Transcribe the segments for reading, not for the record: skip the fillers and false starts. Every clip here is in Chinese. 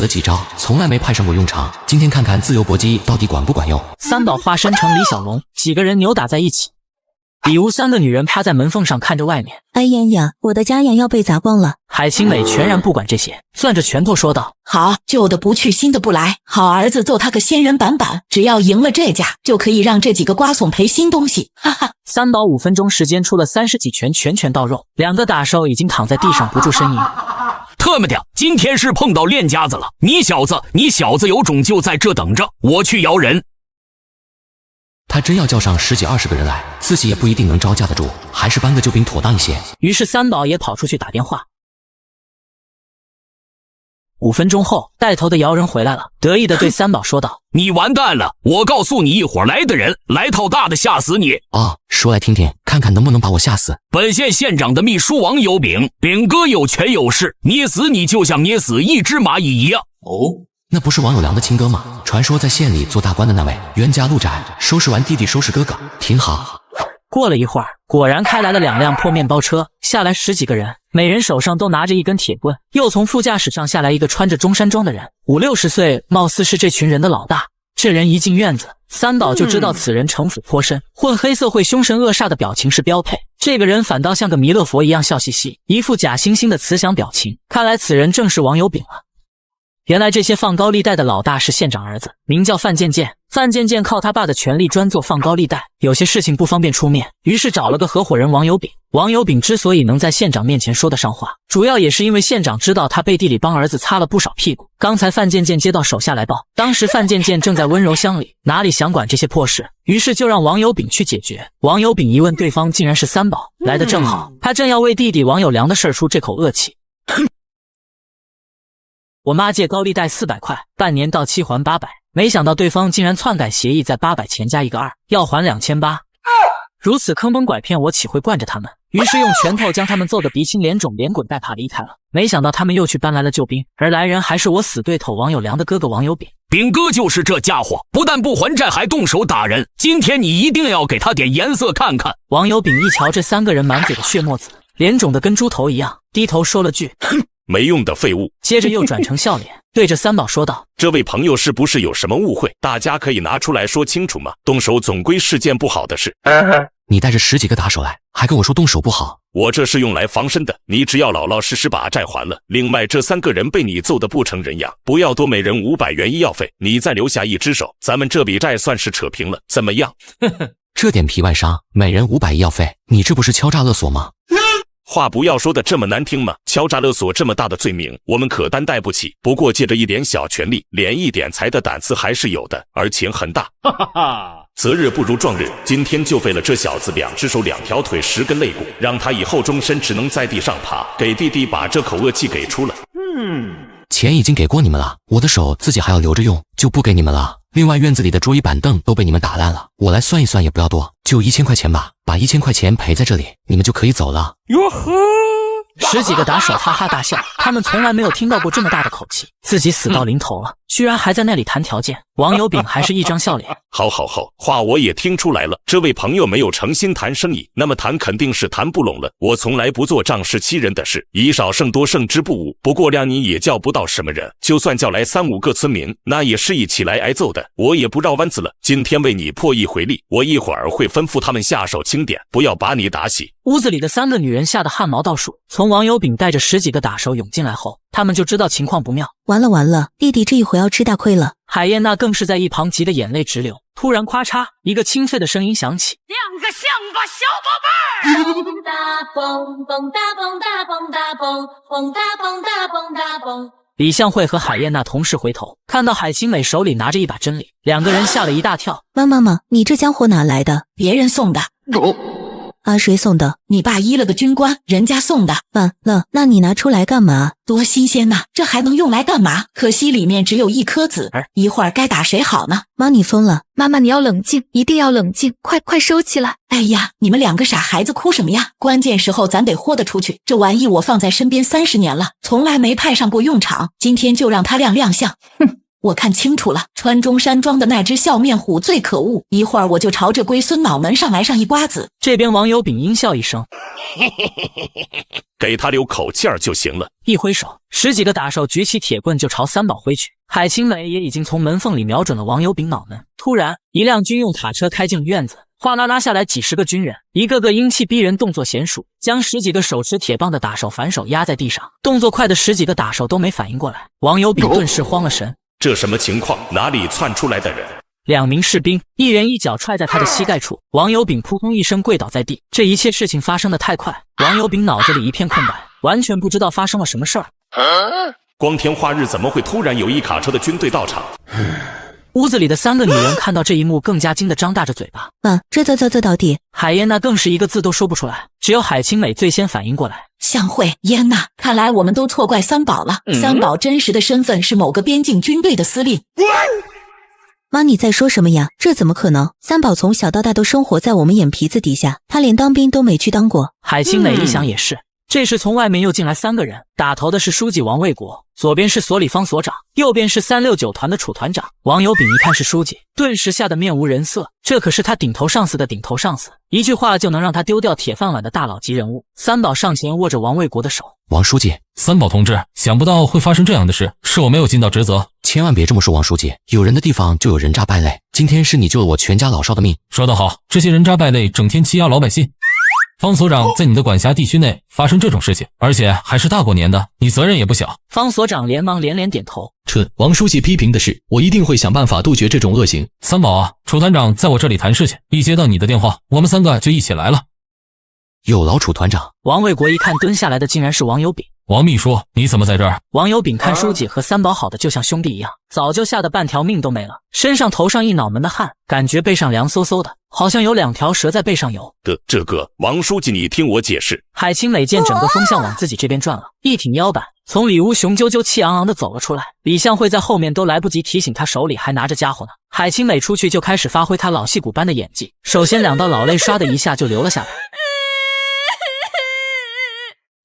了几招，从来没派上过用场。今天看看自由搏击到底管不管用。三宝化身成李小龙，几个人扭打在一起。里屋3个女人趴在门缝上看着外面。哎呀呀，我的家养要被砸光了！海清美全然不管这些，攥着拳头说道：“好，旧的不去，新的不来。好儿子揍他个仙人板板，只要赢了这架，就可以让这几个瓜怂赔新东西。”哈哈。三宝5分钟时间出了30几拳，拳拳到肉，2个打手已经躺在地上不住呻吟。特么的，今天是碰到练家子了！你小子有种就在这等着，我去摇人。他真要叫上10几20个人来，自己也不一定能招架得住，还是搬个救兵妥当一些。于是三宝也跑出去打电话。5分钟后，带头的摇人回来了，得意地对三宝说道：“你完蛋了！我告诉你，一会儿来的人来套大的，吓死你！”哦，说来听听，看看能不能把我吓死。本县县长的秘书王有炳，炳哥有权有势，捏死你就像捏死一只蚂蚁一样。哦，那不是王有良的亲哥吗？传说在县里做大官的那位，冤家路窄，收拾完弟弟收拾哥哥，挺好。过了一会儿，果然开来了2辆破面包车，下来10几个人，每人手上都拿着一根铁棍。又从副驾驶上下来一个穿着中山装的人，50、60岁，貌似是这群人的老大。这人一进院子，三宝就知道此人城府颇深，混黑社会凶神恶煞的表情是标配。这个人反倒像个弥勒佛一样笑嘻嘻，一副假惺惺的慈祥表情。看来此人正是王有炳了。原来这些放高利贷的老大是县长儿子，名叫范建建。范建建靠他爸的权力专做放高利贷，有些事情不方便出面，于是找了个合伙人王有炳。王有炳之所以能在县长面前说得上话，主要也是因为县长知道他背地里帮儿子擦了不少屁股。刚才范建建接到手下来报，当时范建建正在温柔乡里，哪里想管这些破事，于是就让王有炳去解决。王有炳一问，对方竟然是三宝，来得正好，他正要为弟弟王有良的事出这口恶气。我妈借高利贷400块，半年到期还800，没想到对方竟然篡改协议，在800前加一个2，要还2800。如此坑蒙拐骗，我岂会惯着他们？于是用拳头将他们揍得鼻青脸肿，连滚带爬离开了。没想到他们又去搬来了救兵，而来人还是我死对头王有良的哥哥王有炳。炳哥就是这家伙，不但不还债，还动手打人。今天你一定要给他点颜色看看。王有炳一瞧这3个人满嘴的血沫子，脸肿得跟猪头一样，低头说了句：“哼。”没用的废物，接着又转成笑脸，对着三宝说道：“这位朋友是不是有什么误会？大家可以拿出来说清楚吗？动手总归是件不好的事。你带着10几个打手来，还跟我说动手不好？我这是用来防身的，你只要老老实实把债还了。另外这3个人被你揍得不成人样，不要多每人500元医药费，你再留下1只手，咱们这笔债算是扯平了，怎么样？”这点皮外伤，每人500医药费，你这不是敲诈勒索吗？话不要说的这么难听嘛！敲诈勒索这么大的罪名，我们可担待不起。不过借着一点小权力，连一点财的胆子还是有的，而且很大。哈哈哈！择日不如撞日，今天就废了这小子2只手2条腿10根肋骨，让他以后终身只能在地上爬，给弟弟把这口恶气给出了。钱已经给过你们了，我的手自己还要留着用，就不给你们了。另外院子里的桌椅板凳都被你们打烂了，我来算一算也不要多，就1000块钱吧，把1000块钱赔在这里，你们就可以走了。哟呵！10几个打手哈哈大笑，他们从来没有听到过这么大的口气，自己死到临头了，居然还在那里谈条件。王有炳还是一张笑脸。好，话我也听出来了，这位朋友没有诚心谈生意，那么谈肯定是谈不拢了。我从来不做仗势欺人的事，以少胜多，胜之不武。不过谅你也叫不到什么人，就算叫来3、5个村民，那也是一起来挨揍的。我也不绕弯子了，今天为你破一回例，我一会儿会吩咐他们下手轻点，不要把你打死。屋子里的3个女人吓得汗毛倒竖，从王有炳带着10几个打手涌进来后，他们就知道情况不妙。完了，弟弟这一回要吃大亏了。海燕娜更是在一旁急得眼泪直流。突然咔嚓，一个清脆的声音响起：“亮个相吧，小宝贝儿！”蹦哒蹦，蹦哒蹦哒蹦哒蹦，蹦哒蹦哒蹦哒蹦。李向慧和海燕娜同时回头，看到海清美手里拿着一把真理，2个人吓了一大跳。妈，你这家伙哪来的？别人送的。啊，谁送的？你爸医了个军官，人家送的。完了，那你拿出来干嘛？多新鲜呐！这还能用来干嘛？可惜里面只有1颗子儿，一会儿该打谁好呢？妈，你疯了！妈妈，你要冷静，一定要冷静，快收起来！哎呀，你们2个傻孩子哭什么呀？关键时候咱得豁得出去。这玩意我放在身边30年了，从来没派上过用场，今天就让他亮相。哼！我看清楚了，穿中山装的那只笑面虎最可恶，一会儿我就朝着龟孙脑门上来上一瓜子。这边王油饼阴笑一声，给他留口气儿就行了。一挥手，10几个打手举起铁棍就朝三宝挥去。海清美也已经从门缝里瞄准了王油饼脑门。突然，一辆军用卡车开进了院子，哗啦啦下来几10个军人，一个个英气逼人，动作娴熟，将10几个手持铁棒的打手反手压在地上。动作快的10几个打手都没反应过来，王油饼顿时慌了神。这什么情况？哪里窜出来的人？2名士兵，一人一脚踹在他的膝盖处，王油饼扑通一声跪倒在地。这一切事情发生的太快，王油饼脑子里一片空白，完全不知道发生了什么事儿。光天化日怎么会突然有一卡车的军队到场？屋子里的3个女人看到这一幕，更加惊得张大着嘴巴。这到底？海燕娜更是一个字都说不出来，只有海清美最先反应过来。相会，燕娜，看来我们都错怪三宝了。三宝真实的身份是某个边境军队的司令。妈，你在说什么呀？这怎么可能？三宝从小到大都生活在我们眼皮子底下，他连当兵都没去当过。海清美一想也是。这时从外面又进来3个人，打头的是书记王卫国，左边是所里方所长，右边是369团的楚团长。王油饼一看是书记，顿时吓得面无人色，这可是他顶头上司的顶头上司，一句话就能让他丢掉铁饭碗的大佬级人物。三宝上前握着王卫国的手，王书记，三宝同志，想不到会发生这样的事，是我没有尽到职责。千万别这么说，王书记，有人的地方就有人渣败类，今天是你救了我全家老少的命。说得好，这些人渣败类整天欺压老百姓。方所长在你的管辖地区内发生这种事情，而且还是大过年的，你责任也不小。方所长连忙连连点头。王书记批评的是，我一定会想办法杜绝这种恶行。三宝啊，楚团长在我这里谈事情，一接到你的电话，我们3个就一起来了。有劳楚团长。王卫国一看蹲下来的竟然是王油饼。王秘书，你怎么在这儿？王油饼看书记和三宝好的就像兄弟一样，早就吓得半条命都没了，身上头上一脑门的汗，感觉背上凉飕飕的，好像有2条蛇在背上游。这个王书记，你听我解释。海清美见整个风向往自己这边转了，一挺腰板，从里屋雄赳赳气昂昂的走了出来。李向会在后面都来不及提醒他，手里还拿着家伙呢。海清美出去就开始发挥他老戏骨般的演技，首先2道老泪唰的一下就流了下来。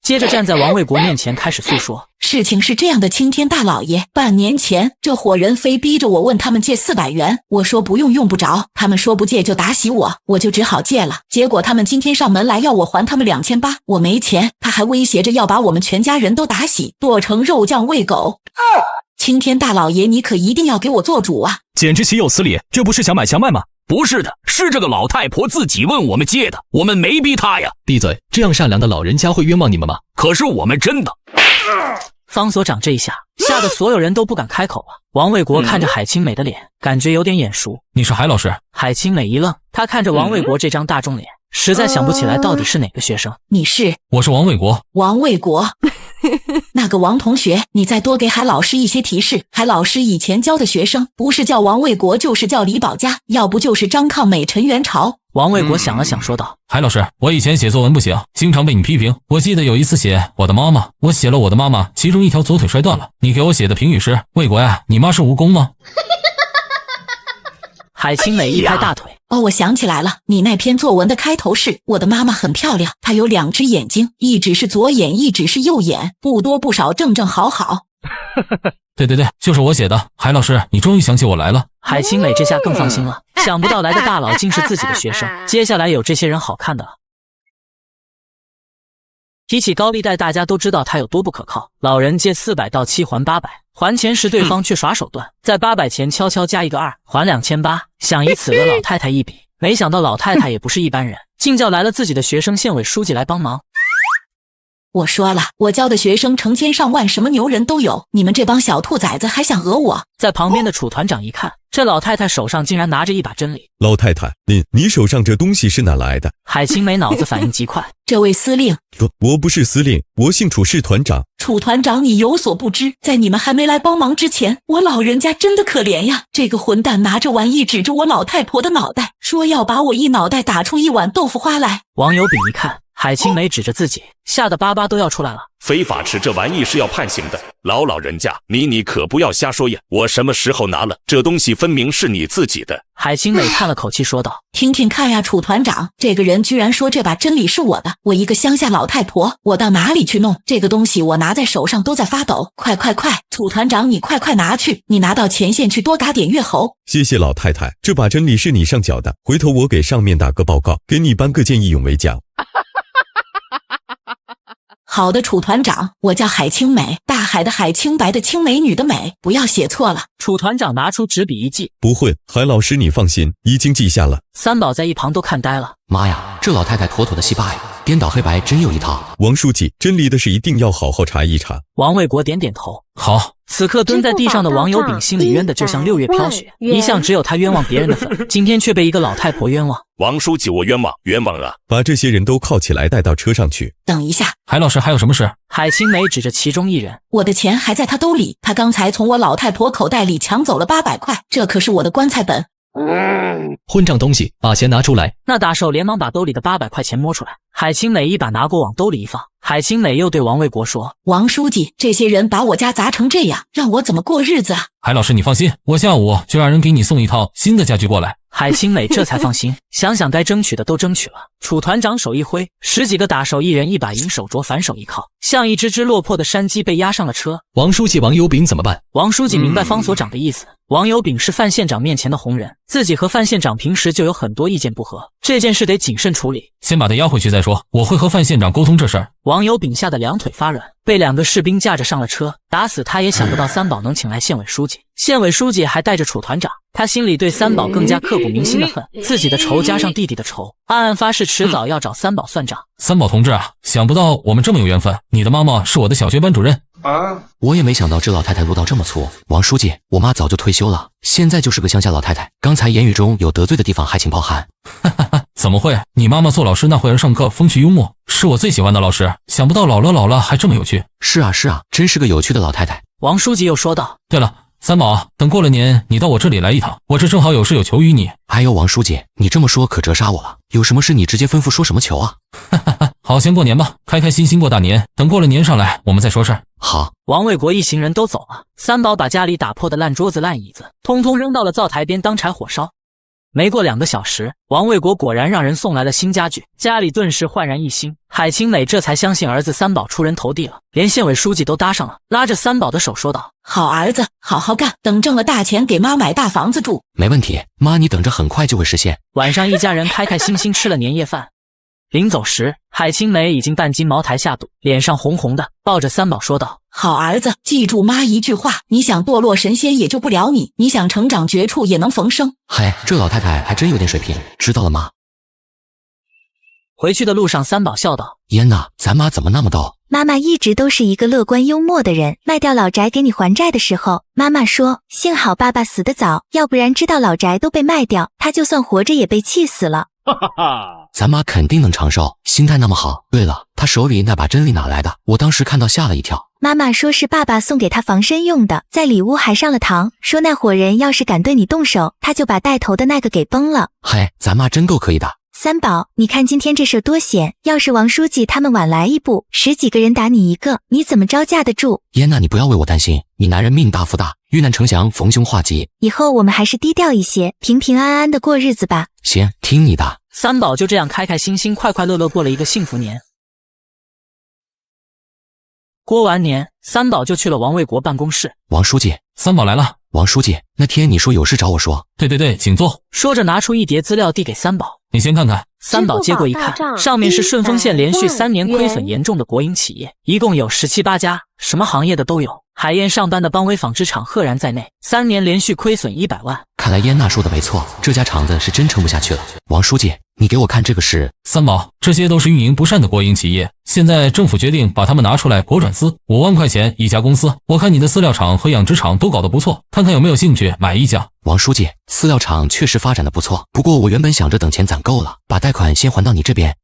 接着站在王卫国面前开始诉说，事情是这样的，青天大老爷，半年前这伙人非逼着我问他们借400元，我说不用，用不着，他们说不借就打死我，我就只好借了。结果他们今天上门来要我还他们2800，我没钱，他还威胁着要把我们全家人都打死，剁成肉酱喂狗。青天大老爷，你可一定要给我做主啊！简直岂有此理，这不是想买强卖吗？不是的，是这个老太婆自己问我们借的，我们没逼她呀。闭嘴，这样善良的老人家会冤枉你们吗？可是我们真的……方所长这一下吓得所有人都不敢开口了。王卫国看着海清美的脸，感觉有点眼熟。你是海老师？海清美一愣，他看着王卫国这张大众脸，实在想不起来到底是哪个学生。你是？我是王卫国。王卫国。那个王同学，你再多给海老师一些提示。海老师以前教的学生不是叫王卫国，就是叫李保家，要不就是张抗美、陈元朝。王卫国想了想说道，海老师，我以前写作文不行，经常被你批评。我记得有一次写我的妈妈，我写了我的妈妈其中一条左腿摔断了，你给我写的评语是，卫国呀，你妈是蜈蚣吗？海清美一拍大腿，我想起来了，你那篇作文的开头是我的妈妈很漂亮，她有2只眼睛，一只是左眼，一只是右眼，不多不少，正正好好。对，就是我写的。海老师，你终于想起我来了。海清美这下更放心了，想不到来的大佬竟是自己的学生，接下来有这些人好看的了。提起高利贷，大家都知道他有多不可靠，老人借400到期还800，还钱时对方却耍手段，在800前悄悄加一个2，还2800，想以此讹老太太一笔。没想到老太太也不是一般人，竟叫来了自己的学生县委书记来帮忙。我说了，我教的学生成千上万，什么牛人都有，你们这帮小兔崽子还想讹我？在旁边的楚团长一看，这老太太手上竟然拿着一把真理。老太太，你手上这东西是哪来的？海清美脑子反应极快，这位司令，我不是司令，我姓楚，是团长。楚团长，你有所不知，在你们还没来帮忙之前，我老人家真的可怜呀。这个混蛋拿着玩意指着我老太婆的脑袋，说要把我一脑袋打出一碗豆腐花来。王油饼一看，海清梅指着自己，吓得巴巴都要出来了。非法持这玩意是要判刑的，老人家，你可不要瞎说呀！我什么时候拿了？这东西分明是你自己的。海清美叹了口气说道：“听听看呀，楚团长，这个人居然说这把真理是我的，我一个乡下老太婆，我到哪里去弄这个东西？我拿在手上都在发抖。快，楚团长，你快拿去，你拿到前线去多打点月猴。”谢谢老太太，这把真理是你上缴的，回头我给上面打个报告，给你颁个见义勇为奖。好的，楚团长，我叫海清美，大海的海，清白的清，美女的美，不要写错了。楚团长拿出纸笔一记，不会，海老师你放心，已经记下了。三宝在一旁都看呆了，妈呀，这老太太妥妥的戏霸呀，颠倒黑白真有一套。王书记，真理的事一定要好好查一查。王卫国点点头，好。此刻蹲在地上的王友炳心里冤的就像6月飘雪，一向只有他冤枉别人的份，今天却被一个老太婆冤枉。王书记，我冤枉啊！把这些人都铐起来带到车上去。等一下，海老师还有什么事？海清梅指着其中一人，我的钱还在他兜里，他刚才从我老太婆口袋里抢走了800块，这可是我的棺材本。混账东西，把钱拿出来！那大寿连忙把兜里的800块钱摸出来，海清美一把拿过往兜里一放。海清美又对王卫国说：“王书记，这些人把我家砸成这样，让我怎么过日子啊？”海老师你放心，我下午就让人给你送一套新的家具过来。海清美这才放心，想想该争取的都争取了。楚团长手一挥，10几个打手一人一把银手镯反手一靠，像一只落魄的山鸡被押上了车。王书记，王友炳怎么办？王书记明白方所长的意思，王友炳是范县长面前的红人，自己和范县长平时就有很多意见不合，这件事得谨慎处理。先把他押回去再说，我会和范县长沟通这事儿。王友炳吓得两腿发软，被2个士兵架着上了车，打死他也想不到三宝能请来县委书记，县委书记还带着楚团长，他心里对三宝更加刻骨铭心的恨，自己的仇加上弟弟的仇，暗暗发誓迟早要找三宝算账。三宝同志啊，想不到我们这么有缘分，你的妈妈是我的小学班主任。我也没想到这老太太入道这么粗。王书记，我妈早就退休了，现在就是个乡下老太太，刚才言语中有得罪的地方，还请包涵。怎么会？你妈妈做老师那会儿上课风趣幽默，是我最喜欢的老师，想不到老了还这么有趣。是啊，真是个有趣的老太太。王书记又说道：对了，三宝，等过了年你到我这里来一趟，我这正好有事有求于你。哎呦，王书记，你这么说可折杀我了，有什么事你直接吩咐，说什么求啊？好，先过年吧，开开心心过大年，等过了年上来我们再说事儿。好。王卫国一行人都走了，三宝把家里打破的烂桌子烂椅子通通扔到了灶台边当柴火烧。没过2个小时，王卫国果然让人送来了新家具，家里顿时焕然一新。海清美这才相信儿子三宝出人头地了，连县委书记都搭上了，拉着三宝的手说道：好儿子，好好干，等挣了大钱给妈买大房子住。没问题，妈你等着，很快就会实现。晚上一家人开开心心吃了年夜饭。临走时，海清梅已经半斤茅台下肚，脸上红红的，抱着三宝说道：好儿子，记住妈一句话，你想堕落神仙也救不了你，你想成长绝处也能逢生。嗨，这老太太还真有点水平，知道了吗？回去的路上，三宝笑道：嫣娜，咱妈怎么那么逗？妈妈一直都是一个乐观幽默的人，卖掉老宅给你还债的时候，妈妈说幸好爸爸死得早，要不然知道老宅都被卖掉，他就算活着也被气死了。咱妈肯定能长寿，心态那么好。对了，她手里那把真理哪来的？我当时看到吓了一跳。妈妈说是爸爸送给她防身用的，在里屋还上了糖，说那伙人要是敢对你动手，他就把带头的那个给崩了。嗨，咱妈真够可以的。三宝，你看今天这事多险，要是王书记他们晚来一步，10几个人打你一个，你怎么招架得住？嫣娜，你不要为我担心，你男人命大福大，遇难成祥，逢凶化吉。以后我们还是低调一些，平平安安的过日子吧。行，听你的。三宝就这样开开心心、快快乐乐过了一个幸福年。过完年，三宝就去了王卫国办公室。王书记，三宝来了。王书记，那天你说有事找我说。对，请坐。说着拿出一叠资料递给三宝，你先看看。三宝接过一看，上面是顺丰县连续3年亏损严重的国营企业，一共有17、8家，什么行业的都有。海燕上班的邦威纺织厂赫然在内，3年连续亏损100万。看来嫣娜说的没错，这家厂子是真撑不下去了。王书记，你给我看这个是？三宝，这些都是运营不善的国营企业，现在政府决定把他们拿出来国转私，5万块钱一家公司。我看你的饲料厂和养殖场都搞得不错，看看有没有兴趣买一家。王书记，饲料厂确实发展的不错，不过我原本想着等钱攒够了，把贷款先还到你这边。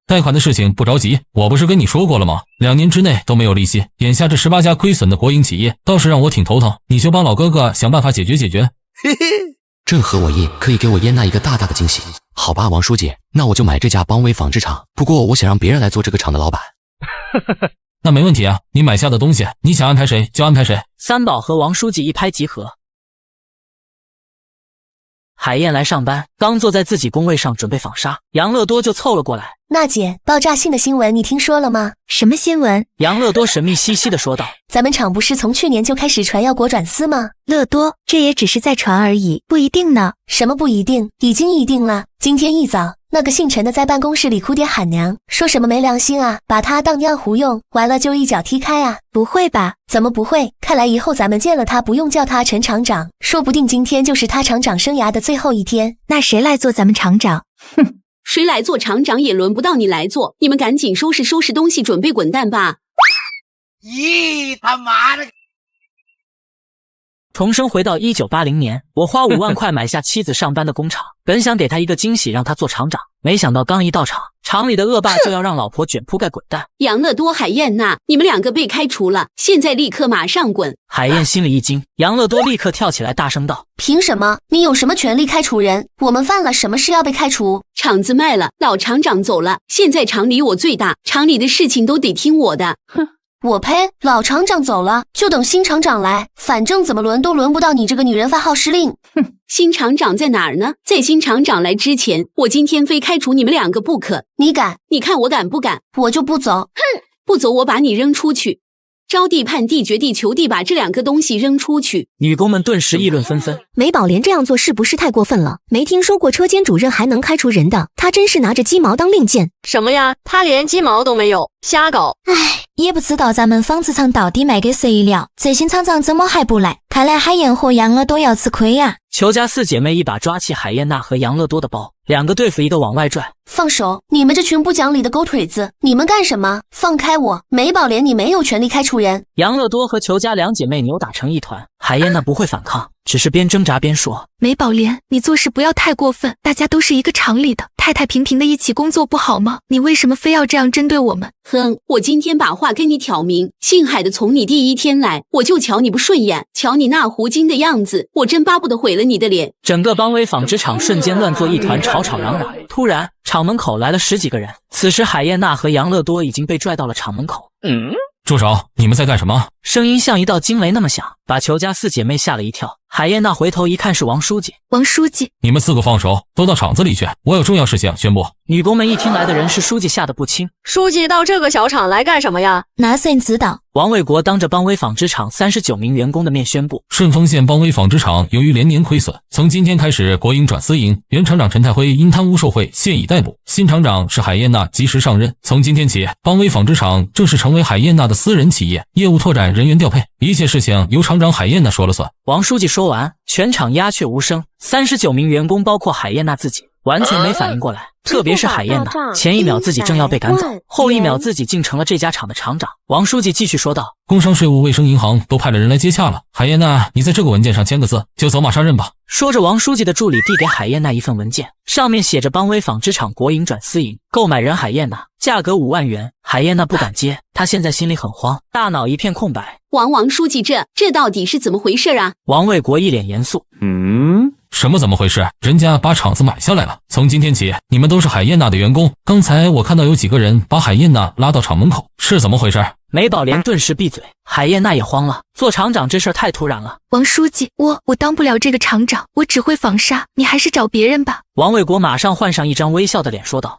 贷款的事情不着急，我不是跟你说过了吗？2年之内都没有利息。眼下这18家亏损的国营企业，倒是让我挺头疼，你就帮老哥哥想办法解决。正合我意，可以给我燕娜一个大大的惊喜。好吧，王书记，那我就买这家邦威纺织厂。不过我想让别人来做这个厂的老板。那没问题啊，你买下的东西，你想安排谁就安排谁。三宝和王书记一拍即合。海燕来上班，刚坐在自己工位上准备纺纱，杨乐多就凑了过来。娜姐，爆炸性的新闻你听说了吗？什么新闻？杨乐多神秘兮兮地说道：咱们厂不是从去年就开始传要国转司吗？乐多，这也只是在传而已，不一定呢。什么不一定？已经议定了。今天一早，那个姓陈的在办公室里哭爹喊娘，说什么没良心啊，把他当尿壶用，完了就一脚踢开啊。不会吧？怎么不会？看来以后咱们见了他不用叫他陈厂长，说不定今天就是他厂长生涯的最后一天。那谁来做咱们厂长？哼，谁来做厂长也轮不到你来做，你们赶紧收拾收拾东西，准备滚蛋吧。咦，他妈的！重生回到1980年，我花5万块买下妻子上班的工厂，本想给她一个惊喜让她做厂长，没想到刚一到厂，厂里的恶霸就要让老婆卷铺盖滚蛋。杨乐多、海燕娜，你们两个被开除了，现在立刻马上滚！海燕心里一惊，杨乐多立刻跳起来大声道：凭什么？你有什么权利开除人？我们犯了什么事要被开除？厂子卖了，老厂长走了，现在厂里我最大，厂里的事情都得听我的。哼！我呸！老厂长走了，就等新厂长来，反正怎么轮都轮不到你这个女人发号施令。哼，新厂长在哪儿呢？在新厂长来之前，我今天非开除你们两个不可。你敢？你看我敢不敢？我就不走。哼，不走我把你扔出去。招地判地掘地求地，把这两个东西扔出去。女工们顿时议论纷纷。梅宝莲这样做是不是太过分了？没听说过车间主任还能开除人的，他真是拿着鸡毛当令箭。什么呀？他连鸡毛都没有，瞎搞！唉，也不知道咱们纺织厂到底卖给谁了，这新厂长怎么还不来？看来海燕和杨乐多要吃亏呀。裘家四姐妹一把抓起海燕娜和杨乐多的包，两个对付一个往外拽。放手！你们这群不讲理的狗腿子，你们干什么？放开我！梅宝莲，你没有权利开除人。杨乐多和裘家两姐妹扭打成一团，海燕娜不会反抗，只是边挣扎边说：梅宝莲，你做事不要太过分，大家都是一个厂里的，太太平平的一起工作不好吗？你为什么非要这样针对我们？哼，我今天把话跟你挑明，姓海的从你第一天来，我就瞧你不顺眼，瞧你那狐精的样子，我真巴不得毁了你的脸。整个邦威纺织厂瞬间乱作一团，吵吵嚷嚷。突然，厂门口来了10几个人，此时海燕娜和杨乐多已经被拽到了厂门口。住手！你们在干什么？声音像一道惊雷那么响，把裘家四姐妹吓了一跳。海燕娜回头一看是王书记。王书记，你们4个放手，都到厂子里去，我有重要事情宣布。女工们一听来的人是书记，吓得不轻。书记到这个小厂来干什么呀？哪谁知道？王卫国当着邦威纺织厂39名员工的面宣布，顺丰县邦威纺织厂由于连年亏损，从今天开始国营转私营，原厂长陈太辉因贪污受贿现已逮捕，新厂长是海燕娜及时上任。从今天起，邦威纺织厂正式成为海燕娜的私人企业，业务拓展、人员调配，一切事情由厂长海燕娜说了算。王书记说完，全场鸦雀无声，39名员工包括海燕娜自己完全没反应过来，特别是海燕娜，前一秒自己正要被赶走，后一秒自己竟成了这家厂的厂长。王书记继续说道：工商税务卫生银行都派了人来接洽了，海燕娜，你在这个文件上签个字，就走马上任吧。说着，王书记的助理递给海燕娜一份文件，上面写着邦威纺织厂国营转私营，购买人海燕娜，价格5万元。海燕娜不敢接，她现在心里很慌，大脑一片空白。王书记，这到底是怎么回事啊？王卫国一脸严肃。什么怎么回事？人家把厂子买下来了，从今天起你们都是海燕娜的员工。刚才我看到有几个人把海燕娜拉到厂门口，是怎么回事？梅宝莲顿时闭嘴，海燕娜也慌了，做厂长这事儿太突然了。王书记，我当不了这个厂长，我只会纺纱，你还是找别人吧。王卫国马上换上一张微笑的脸说道：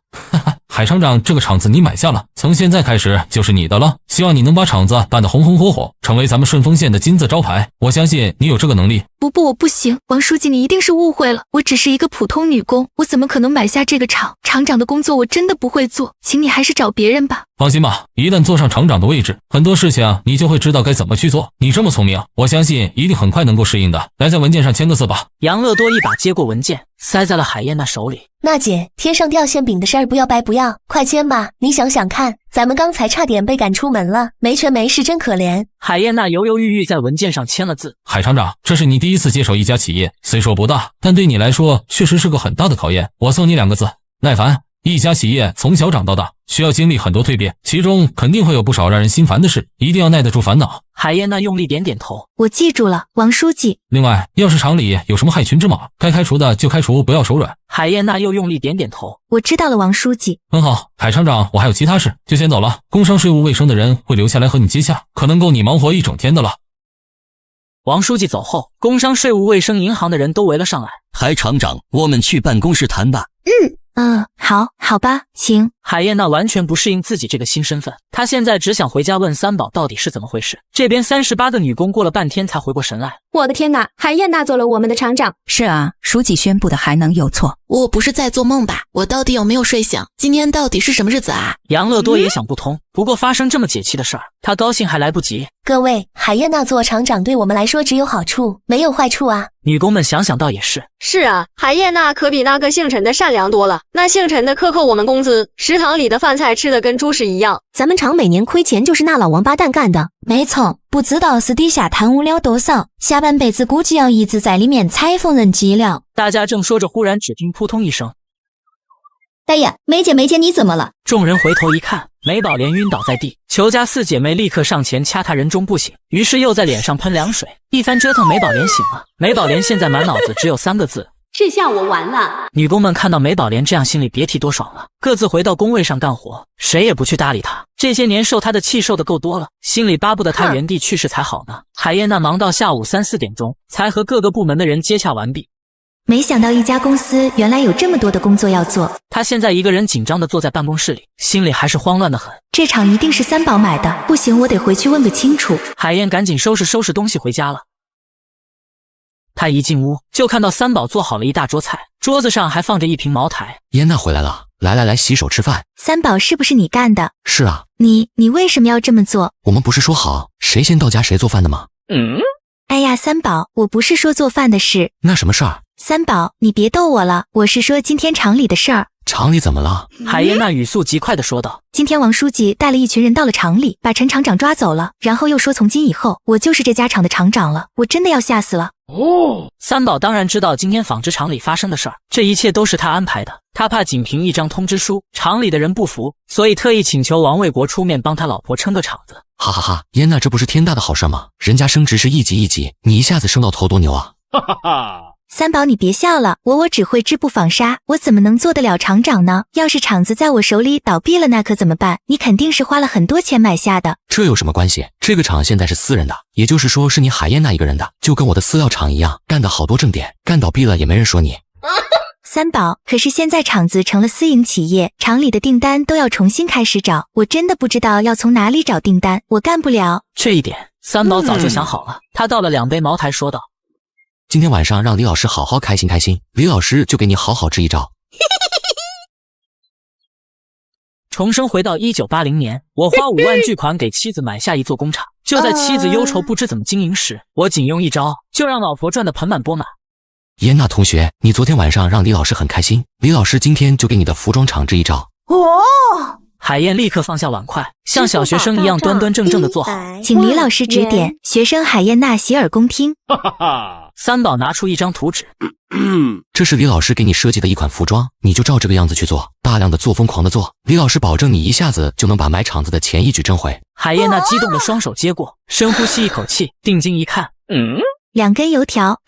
海厂长，这个厂子你买下了，从现在开始就是你的了，希望你能把厂子办得红红火火，成为咱们顺丰县的金字招牌，我相信你有这个能力。不，我不行，王书记你一定是误会了，我只是一个普通女工，我怎么可能买下这个厂？厂长的工作我真的不会做，请你还是找别人吧。放心吧，一旦坐上厂长的位置，很多事情你就会知道该怎么去做。你这么聪明，我相信一定很快能够适应的。来，在文件上签个字吧。杨乐多一把接过文件，塞在了海燕娜手里。娜姐，天上掉馅饼的事儿不要白不要，快签吧。你想想看，咱们刚才差点被赶出门了，没权没势真可怜。海燕娜犹犹豫豫在文件上签了字。海厂长，这是你第一次接手一家企业，虽说不大，但对你来说确实是个很大的考验。我送你2个字：耐烦。一家企业从小长到大，需要经历很多蜕变，其中肯定会有不少让人心烦的事，一定要耐得住烦恼。海燕娜用力点点头，我记住了，王书记。另外，要是厂里有什么害群之马，该开除的就开除，不要手软。海燕娜又用力点点头，我知道了，王书记。很好，海厂长，我还有其他事，就先走了。工商税务卫生的人会留下来和你接洽，可能够你忙活一整天的了。王书记走后，工商税务卫生银行的人都围了上来。海厂长，我们去办公室谈吧。好吧，请。海燕娜完全不适应自己这个新身份，她现在只想回家问三宝到底是怎么回事。这边38的女工过了半天才回过神来。我的天哪，海燕娜做了我们的厂长。是啊，书记宣布的还能有错？我不是在做梦吧？我到底有没有睡醒？今天到底是什么日子啊？杨乐多也想不通，不过发生这么解气的事儿，他高兴还来不及。各位，海燕娜做厂长对我们来说只有好处，没有坏处啊。女工们想想倒也是。是啊，海燕娜可比那个姓陈的善良多了。那姓陈的克扣我们工资，食堂里的饭菜吃的跟猪食一样。咱们厂每年亏钱就是那老王八蛋干的。没错，不知道私底下贪污了多少，下半辈子估计要一直在里面踩缝纫机了。大家正说着，忽然只听扑通一声。大爷，梅姐，你怎么了？众人回头一看，梅宝莲晕倒在地，裘家4姐妹立刻上前掐她人中不醒，于是又在脸上喷凉水，一番折腾，梅宝莲醒了。梅宝莲现在满脑子只有3个字：这下我完了。女工们看到梅宝莲这样，心里别提多爽了，各自回到工位上干活，谁也不去搭理她。这些年受她的气受的够多了，心里巴不得她原地去世才好呢。海燕娜忙到下午3、4点钟，才和各个部门的人接洽完毕。没想到一家公司原来有这么多的工作要做。他现在一个人紧张地坐在办公室里，心里还是慌乱得很。这场一定是三宝买的，不行，我得回去问个清楚。海燕赶紧收拾东西回家了。他一进屋就看到三宝做好了一大桌菜，桌子上还放着一瓶茅台。燕娜回来了，来，洗手吃饭。三宝是不是你干的？是啊。你为什么要这么做？我们不是说好谁先到家谁做饭的吗？哎呀，三宝，我不是说做饭的事。那什么事儿？三宝，你别逗我了，我是说今天厂里的事儿。厂里怎么了？海燕娜语速极快地说道。今天王书记带了一群人到了厂里，把陈厂长抓走了，然后又说从今以后我就是这家厂的厂长了，我真的要吓死了。三宝当然知道今天纺织厂里发生的事儿，这一切都是他安排的。他怕仅凭一张通知书，厂里的人不服，所以特意请求王卫国出面帮他老婆撑个场子。哈哈哈，燕娜这不是天大的好事吗？人家升职是一级，你一下子升到头多牛啊！哈哈哈。三宝，你别笑了，我只会织布纺纱，我怎么能做得了厂长呢？要是厂子在我手里倒闭了，那可怎么办？你肯定是花了很多钱买下的。这有什么关系？这个厂现在是私人的，也就是说是你海燕娜一个人的，就跟我的饲料厂一样，干的好多正点，干倒闭了也没人说你。三宝，可是现在厂子成了私营企业，厂里的订单都要重新开始找，我真的不知道要从哪里找订单，我干不了。这一点三宝早就想好了，他倒了2杯茅台说道。今天晚上让李老师好好开心，李老师就给你好支一招。重生回到1980年，我花5万巨款给妻子买下一座工厂，就在妻子忧愁不知怎么经营时，我仅用一招就让老婆赚得盆满钵满。燕娜同学，你昨天晚上让李老师很开心，李老师今天就给你的服装厂支一招。海燕立刻放下碗筷，像小学生一样端端正正地坐好，请李老师指点，学生海燕娜洗耳恭听。三宝拿出一张图纸，这是李老师给你设计的一款服装，你就照这个样子去做，大量的做，疯狂的做，李老师保证你一下子就能把买厂子的钱一举挣回。海燕娜激动的双手接过，深呼吸一口气，定睛一看，2根油条。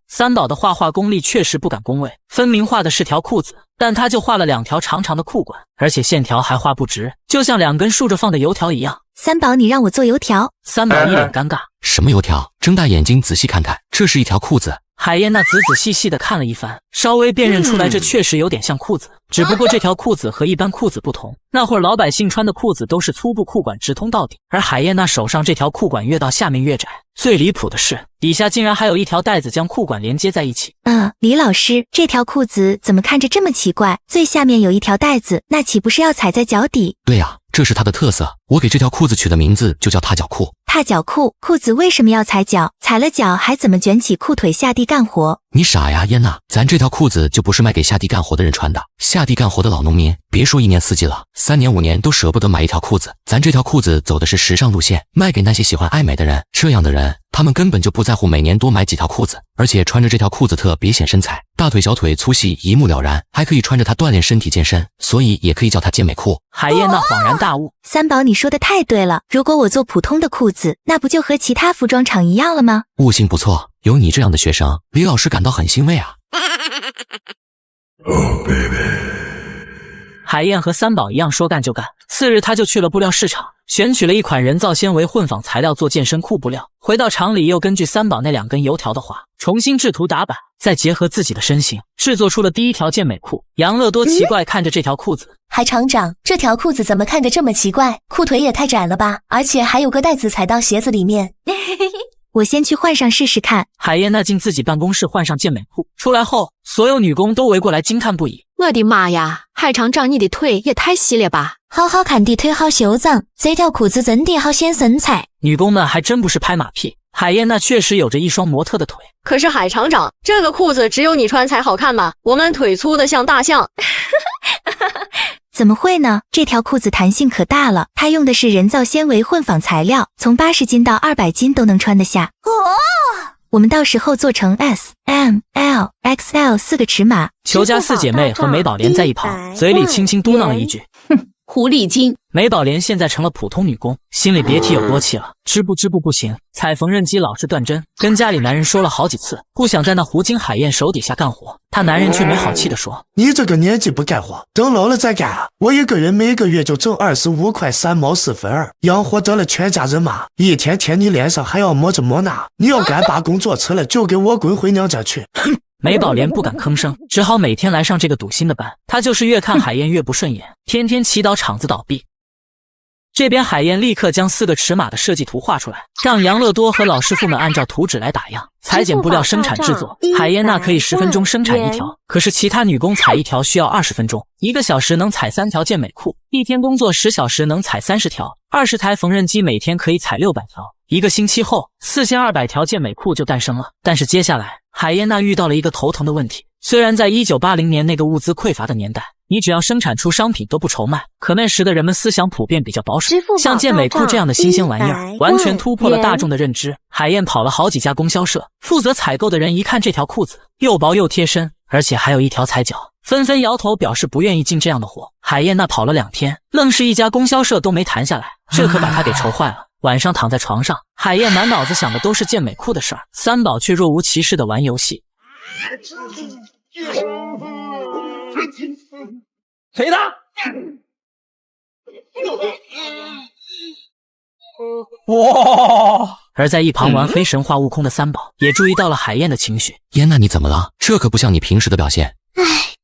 三宝的画画功力确实不敢恭维，分明画的是条裤子，但他就画了2条长长的裤管，而且线条还画不直，就像2根竖着放的油条一样。三宝，你让我做油条？三宝一脸尴尬，什么油条？睁大眼睛仔细看看，这是一条裤子。海燕娜仔细细的看了一番，稍微辨认出来这确实有点像裤子，只不过这条裤子和一般裤子不同，那会儿老百姓穿的裤子都是粗布裤管直通到底，而海燕娜手上这条裤管越到下面越窄，最离谱的是底下竟然还有一条带子将裤管连接在一起。李老师，这条裤子怎么看着这么奇怪？最下面有一条带子，那岂不是要踩在脚底？对呀，这是它的特色，我给这条裤子取的名字就叫踏脚裤。踏脚裤，裤子为什么要踩脚？踩了脚还怎么卷起裤腿下地干活？你傻呀，燕娜，咱这条裤子就不是卖给下地干活的人穿的。下地干活的老农民，别说1年4季了，3年5年都舍不得买一条裤子。咱这条裤子走的是时尚路线，卖给那些喜欢爱美的人。这样的人，他们根本就不在乎每年多买几条裤子，而且穿着这条裤子特别显身材，大腿小腿粗细一目了然，还可以穿着它锻炼身体健身，所以也可以叫它健美裤。海燕娜恍然大悟，三宝，你说的太对了，如果我做普通的裤子，那不就和其他服装厂一样了吗？悟性不错，有你这样的学生，李老师感到很欣慰啊。海燕和三宝一样说干就干，4日他就去了布料市场，选取了一款人造纤维混纺材料做健身裤布料，回到厂里又根据三宝那2根油条的话，重新制图打版，再结合自己的身形，制作出了第一条健美裤。杨乐多奇怪看着这条裤子，海厂长，这条裤子怎么看着这么奇怪？裤腿也太窄了吧，而且还有个带子踩到鞋子里面。我先去换上试试看。海燕娜进自己办公室换上健美裤，出来后，所有女工都围过来惊叹不已。我的妈呀，海厂长你的腿也太细了吧！好好看的腿好修长，这条裤子真的好显身材。女工们还真不是拍马屁，海燕娜确实有着一双模特的腿。可是海厂长，这个裤子只有你穿才好看吗？我们腿粗的像大象。怎么会呢？这条裤子弹性可大了，它用的是人造纤维混纺材料，从80斤到200斤都能穿得下。我们到时候做成 S、M、L、XL 4个尺码。裘家4姐妹和美宝莲在一旁，嘴里轻轻嘟囔了一句：“哼，狐狸精。”美宝莲现在成了普通女工，心里别提有多气了。织布不行，踩缝纫机老是断针，跟家里男人说了好几次，不想在那胡金海燕手底下干活。她男人却没好气地说：“你这个年纪不干活，等老了再干啊！我一个人每个月就挣25块3毛4分2，养活得了全家人嘛！一天天你脸上还要抹这抹那，你要敢把工作辞了，就给我滚回娘家去！”哼。美宝莲不敢吭声，只好每天来上这个赌心的班。她就是越看海燕越不顺眼，天天祈祷厂子倒闭。这边海燕立刻将4个尺码的设计图画出来，让杨乐多和老师傅们按照图纸来打样，裁剪布料生产制作。海燕娜可以10分钟生产1条，可是其他女工采1条需要20分钟，1个小时能采3条健美裤，一天工作10小时能采30条，20台缝纫机每天可以采600条。1个星期后，4200条健美裤就诞生了。但是接下来，海燕娜遇到了一个头疼的问题。虽然在1980年那个物资匮乏的年代，你只要生产出商品都不愁卖，可那时的人们思想普遍比较保守，像健美裤这样的新鲜玩意儿，完全突破了大众的认知。海燕跑了好几家供销社，负责采购的人一看这条裤子又薄又贴身，而且还有1条踩脚，纷纷摇头表示不愿意进这样的货。海燕娜跑了2天，愣是一家供销社都没谈下来，这可把她给愁坏了。晚上躺在床上，海燕满脑子想的都是健美裤的事儿，三宝却若无其事的玩游戏。谁的？哇！而在一旁玩黑神话悟空的三宝也注意到了海燕的情绪。燕娜，你怎么了？这可不像你平时的表现。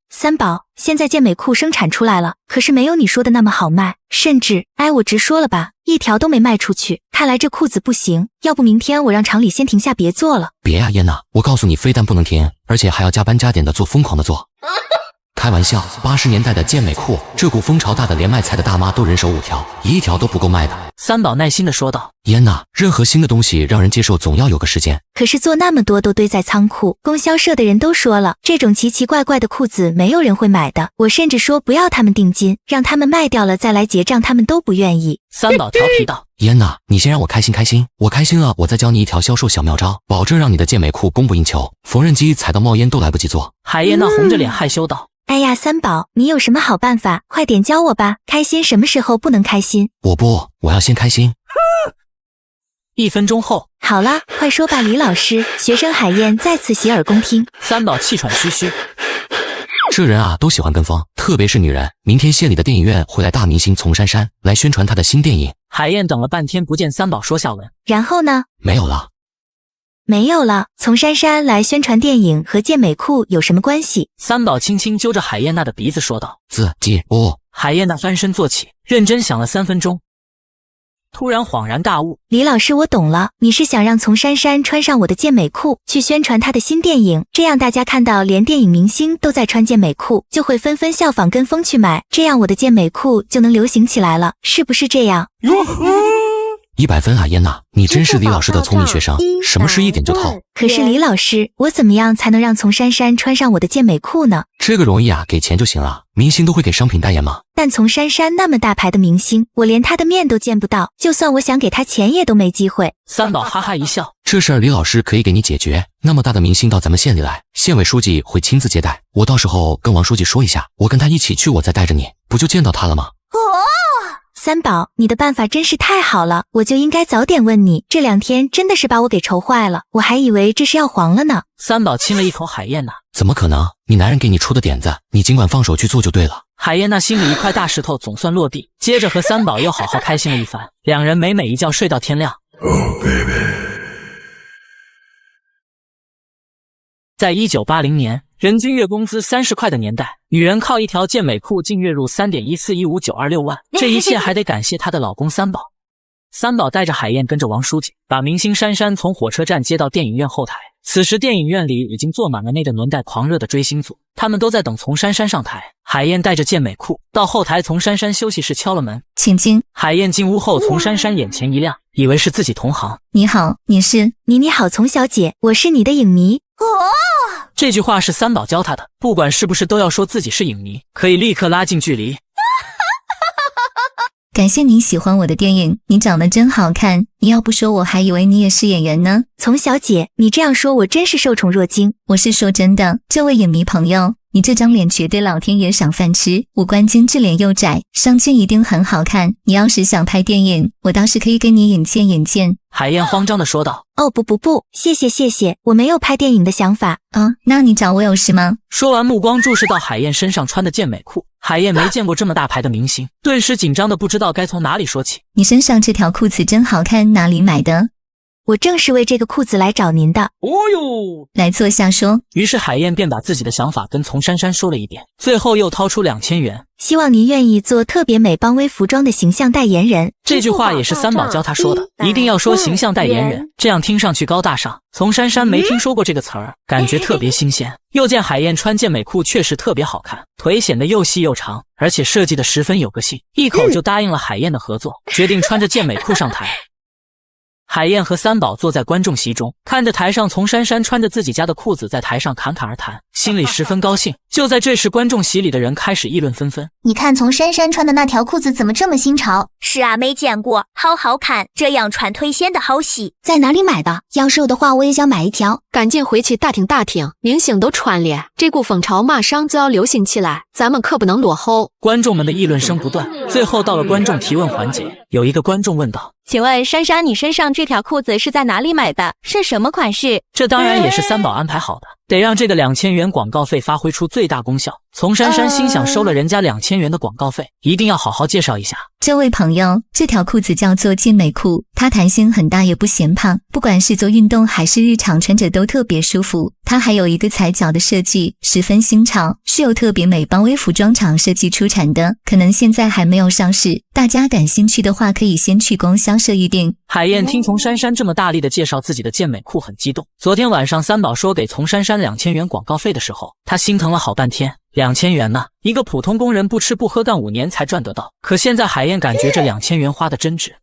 三宝，现在健美裤生产出来了，可是没有你说的那么好卖，甚至，我直说了吧，1条都没卖出去。看来这裤子不行，要不明天我让厂里先停下，别做了。别呀，燕娜，我告诉你，非但不能停，而且还要加班加点的做，疯狂的做。开玩笑，80年代的健美裤，这股风潮大的连卖菜的大妈都人手5条，1条都不够卖的。三宝耐心地说道：“燕娜，任何新的东西让人接受总要有个时间。可是做那么多都堆在仓库，供销社的人都说了，这种奇奇怪怪的裤子没有人会买的。我甚至说不要他们定金，让他们卖掉了再来结账，他们都不愿意。”三宝调皮道：“燕娜，你先让我开心开心，我开心了，我再教你一条销售小妙招，保证让你的健美裤供不应求，缝纫机踩到冒烟都来不及做。”海燕娜红着脸害羞道：“哎呀，三宝，你有什么好办法？快点教我吧！开心什么时候不能开心？我要先开心。”1分钟后，好了，快说吧，李老师。学生海燕再次洗耳恭听。三宝气喘吁吁。这人啊，都喜欢跟风，特别是女人。明天县里的电影院会来大明星丛珊珊来宣传她的新电影。海燕等了半天不见三宝说下文，然后呢？没有了。没有了，丛珊珊来宣传电影和健美裤有什么关系？三宝轻轻揪着海燕娜的鼻子说道：“海燕娜翻身坐起，认真想了3分钟，突然恍然大悟：“李老师，我懂了，你是想让丛珊珊穿上我的健美裤去宣传她的新电影，这样大家看到连电影明星都在穿健美裤，就会纷纷效仿跟风去买，这样我的健美裤就能流行起来了，是不是这样？” 100分啊，嫣娜，你真是李老师的聪明学生，什么事一点就透。可是李老师，我怎么样才能让丛珊珊穿上我的健美裤呢？这个容易啊，给钱就行了。明星都会给商品代言吗？但丛珊珊那么大牌的明星，我连她的面都见不到，就算我想给她钱也都没机会。三宝哈哈一笑，这事儿李老师可以给你解决。那么大的明星到咱们县里来，县委书记会亲自接待。我到时候跟王书记说一下，我跟他一起去，我再带着你，不就见到他了吗？三宝，你的办法真是太好了，我就应该早点问你，这2天真的是把我给愁坏了，我还以为这是要黄了呢。三宝亲了一口海燕娜，怎么可能？你男人给你出的点子，你尽管放手去做就对了。海燕娜心里一块大石头总算落地，接着和三宝又好好开心了一番，两人美美一觉睡到天亮。在1980年，人均月工资30块的年代，女人靠一条健美裤竟月入3.1415926万，这一切还得感谢她的老公三宝。三宝带着海燕跟着王书记，把明星珊珊从火车站接到电影院后台。此时电影院里已经坐满了那个年代狂热的追星族，他们都在等丛珊珊上台。海燕带着健美裤到后台丛珊珊休息室敲了门，请进。海燕进屋后，丛珊珊眼前一亮，以为是自己同行。你好，你是？你好，丛小姐，我是你的影迷。这句话是三宝教他的，不管是不是都要说自己是影迷，可以立刻拉近距离。感谢你喜欢我的电影，你长得真好看，你要不说我还以为你也是演员呢。丛小姐，你这样说我真是受宠若惊。我是说真的，这位影迷朋友，你这张脸绝对老天爷赏饭吃，五官精致，脸又窄，上镜一定很好看。你要是想拍电影，我倒是可以跟你引荐引荐。海燕慌张地说道。哦不，谢谢，我没有拍电影的想法。那你找我有事吗？说完目光注视到海燕身上穿的健美裤，海燕没见过这么大牌的明星，顿时紧张的不知道该从哪里说起。你身上这条裤子真好看，哪里买的？我正是为这个裤子来找您的。哦哟，来坐下说。于是海燕便把自己的想法跟丛珊珊说了一遍，最后又掏出2000元，希望您愿意做特别美邦威服装的形象代言人。这句话也是三宝教他说的，一定要说形象代言人，这样听上去高大上。丛珊珊没听说过这个词儿，感觉特别新鲜。又见海燕穿健美裤确实特别好看，腿显得又细又长，而且设计的十分有个性，一口就答应了海燕的合作，决定穿着健美裤上台。海燕和三宝坐在观众席中，看着台上丛珊珊穿着自己家的裤子在台上侃侃而谈，心里十分高兴。就在这时，观众席里的人开始议论纷纷。你看丛珊珊穿的那条裤子怎么这么新潮？是啊，没见过，好好看，这样穿腿显得好细。在哪里买的？要是有的话，我也想买一条。赶紧回去打听，明星都穿了，这股风潮马上就要流行起来，咱们可不能落后。观众们的议论声不断，最后到了观众提问环节，有一个观众问道：请问珊珊，你身上这条裤子是在哪里买的？是什么款式？这当然也是三宝安排好的，得让这个2000元广告费发挥出最大功效。丛珊珊心想，收了人家2000元的广告费，一定要好好介绍一下。这位朋友，这条裤子叫做健美裤，它弹性很大，也不显胖，不管是做运动还是日常穿着都特别舒服。它还有一个踩脚的设计，十分新潮，是由特别美邦威服装厂设计出产的，可能现在还没有上市，大家感兴趣的话可以先去供销社预定。海燕听丛珊珊这么大力的介绍自己的健美裤很激动。昨天晚上三宝说给丛珊珊2000元广告费的时候，她心疼了好半天。2000元呢，一个普通工人不吃不喝干5年才赚得到，可现在海燕感觉这2000元花的真值。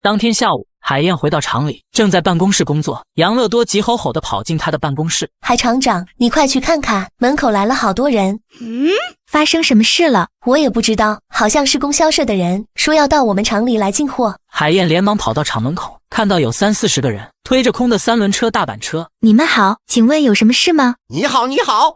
当天下午，海燕回到厂里，正在办公室工作，杨乐多急吼吼地跑进他的办公室。海厂长，你快去看看，门口来了好多人。发生什么事了？我也不知道，好像是供销社的人，说要到我们厂里来进货。海燕连忙跑到厂门口，看到有30-40个人推着空的3轮车、大板车。你们好，请问有什么事吗？你好，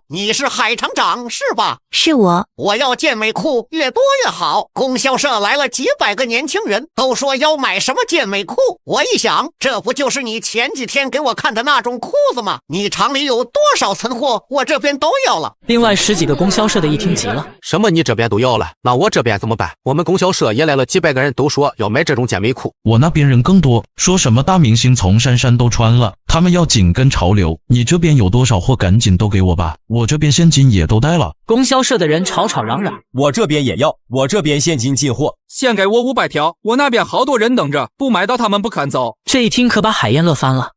你是海厂长是吧？是我。我要健美裤，越多越好。供销社来了几百个年轻人，都说要买什么健美裤。我一想，这不就是你前几天给我看的那种裤子吗？你厂里有多少存货，我这边都要了。另外10几个供销社的一听急了，什么你这边都要了，那我这边怎么办？我们供销社也来了几百个人，都说要买这种健美裤。我那边人更多，说什么大明星丛珊珊都穿了，他们要紧跟潮流。你这边有多少货赶紧都给我吧，我这边现金也都带了。供销社的人吵吵嚷嚷，我这边也要，我这边现金进货，先给我500条，我那边好多人等着，不买到他们不肯走。这一听可把海燕乐翻了。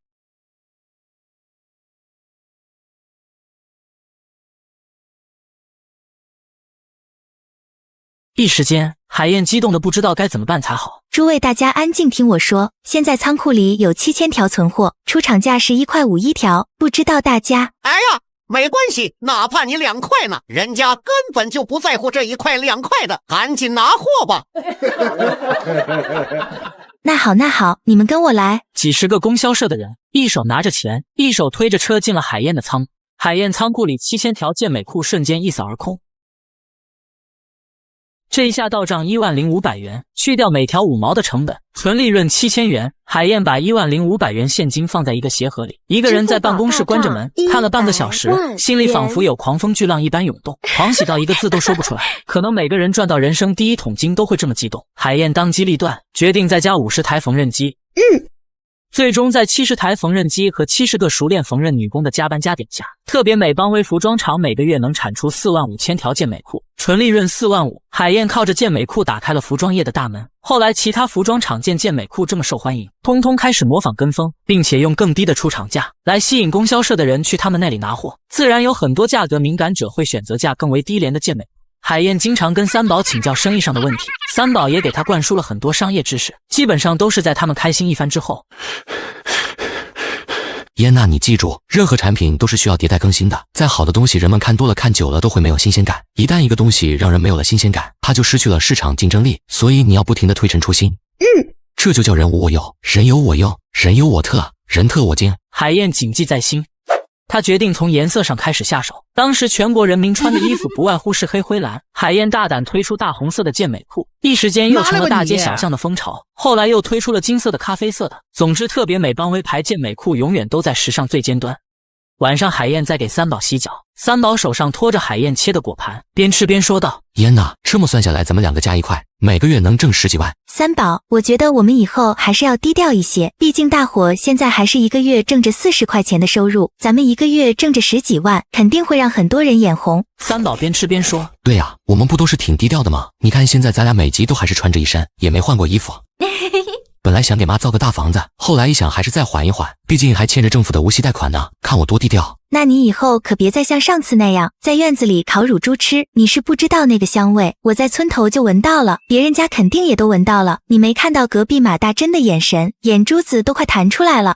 一时间，海燕激动的不知道该怎么办才好。诸位大家安静听我说，现在仓库里有7000条存货，出厂价是1.5块一条，不知道大家……哎呀，没关系，哪怕你2块呢，人家根本就不在乎这1块2块的，赶紧拿货吧。那好，你们跟我来。几十个供销社的人，一手拿着钱，一手推着车进了海燕的仓。海燕仓库里7000条健美裤瞬间一扫而空。这一下到账10500元，去掉每条5毛的成本，纯利润7000元。海燕把10500元现金放在一个鞋盒里，一个人在办公室关着门看了半个小时，心里仿佛有狂风巨浪一般涌动，狂喜到一个字都说不出来。可能每个人赚到人生第1桶金都会这么激动。海燕当机立断，决定再加50台缝纫机。最终在70台缝纫机和70个熟练缝纫女工的加班加点下，特别美邦威服装厂每个月能产出45000条健美裤，纯利润45000。海燕靠着健美裤打开了服装业的大门。后来其他服装厂见健美裤这么受欢迎，通通开始模仿跟风，并且用更低的出厂价来吸引供销社的人去他们那里拿货。自然有很多价格敏感者会选择价更为低廉的健美。海燕经常跟三宝请教生意上的问题，三宝也给他灌输了很多商业知识，基本上都是在他们开心一番之后。燕娜，你记住，任何产品都是需要迭代更新的。再好的东西，人们看多了看久了都会没有新鲜感。一旦一个东西让人没有了新鲜感，它就失去了市场竞争力。所以你要不停地推陈出新。这就叫人无我有，人有我优，人有我特，人特我精。海燕谨记在心。他决定从颜色上开始下手。当时全国人民穿的衣服不外乎是黑灰蓝，海燕大胆推出大红色的健美裤，一时间又成了大街小巷的风潮。后来又推出了金色的、咖啡色的，总之特别美邦威牌健美裤永远都在时尚最尖端。晚上海燕在给三宝洗脚，三宝手上托着海燕切的果盘，边吃边说道：燕娜，这么算下来咱们2个加1块，每个月能挣10几万。三宝，我觉得我们以后还是要低调一些，毕竟大伙现在还是1个月挣着40块钱的收入，咱们1个月挣着10几万，肯定会让很多人眼红。三宝边吃边说：对呀，我们不都是挺低调的吗？你看现在咱俩每集都还是穿着一身，也没换过衣服。本来想给妈造个大房子，后来一想还是再缓一缓，毕竟还欠着政府的无息贷款呢，看我多低调。那你以后可别再像上次那样在院子里烤乳猪吃，你是不知道那个香味，我在村头就闻到了，别人家肯定也都闻到了。你没看到隔壁马大珍的眼神，眼珠子都快弹出来了。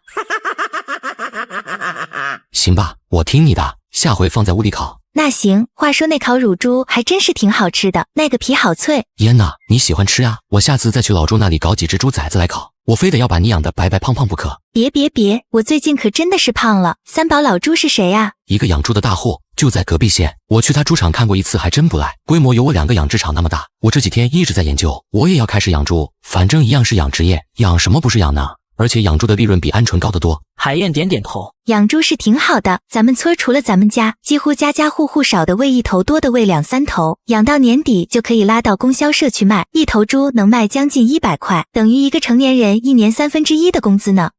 行吧，我听你的，下回放在屋里烤。那行，话说那烤乳猪还真是挺好吃的，那个皮好脆。燕娜，你喜欢吃啊？我下次再去老猪那里搞几只猪崽子来烤，我非得要把你养得白白胖胖不可。别，我最近可真的是胖了。三宝老猪是谁啊？一个养猪的大户，就在隔壁县。我去他猪场看过一次，还真不赖，规模有我2个养殖场那么大。我这几天一直在研究，我也要开始养猪，反正一样是养殖业，养什么不是养呢？而且养猪的利润比鹌鹑高得多。海燕点点头，养猪是挺好的，咱们村除了咱们家，几乎家家户户少的喂1头，多的喂2、3头，养到年底就可以拉到供销社去卖，一头猪能卖将近100块，等于一个成年人1年1/3的工资呢。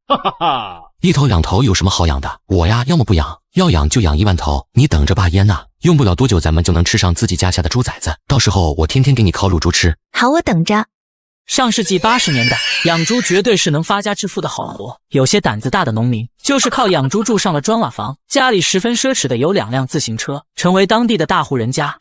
1头2头有什么好养的？我呀，要么不养，要养就养1万头。你等着吧，燕娜，用不了多久咱们就能吃上自己家下的猪崽子，到时候我天天给你烤乳猪吃。好，我等着。上世纪80年代，养猪绝对是能发家致富的好活。有些胆子大的农民，就是靠养猪住上了砖瓦房，家里十分奢侈的有2辆自行车，成为当地的大户人家。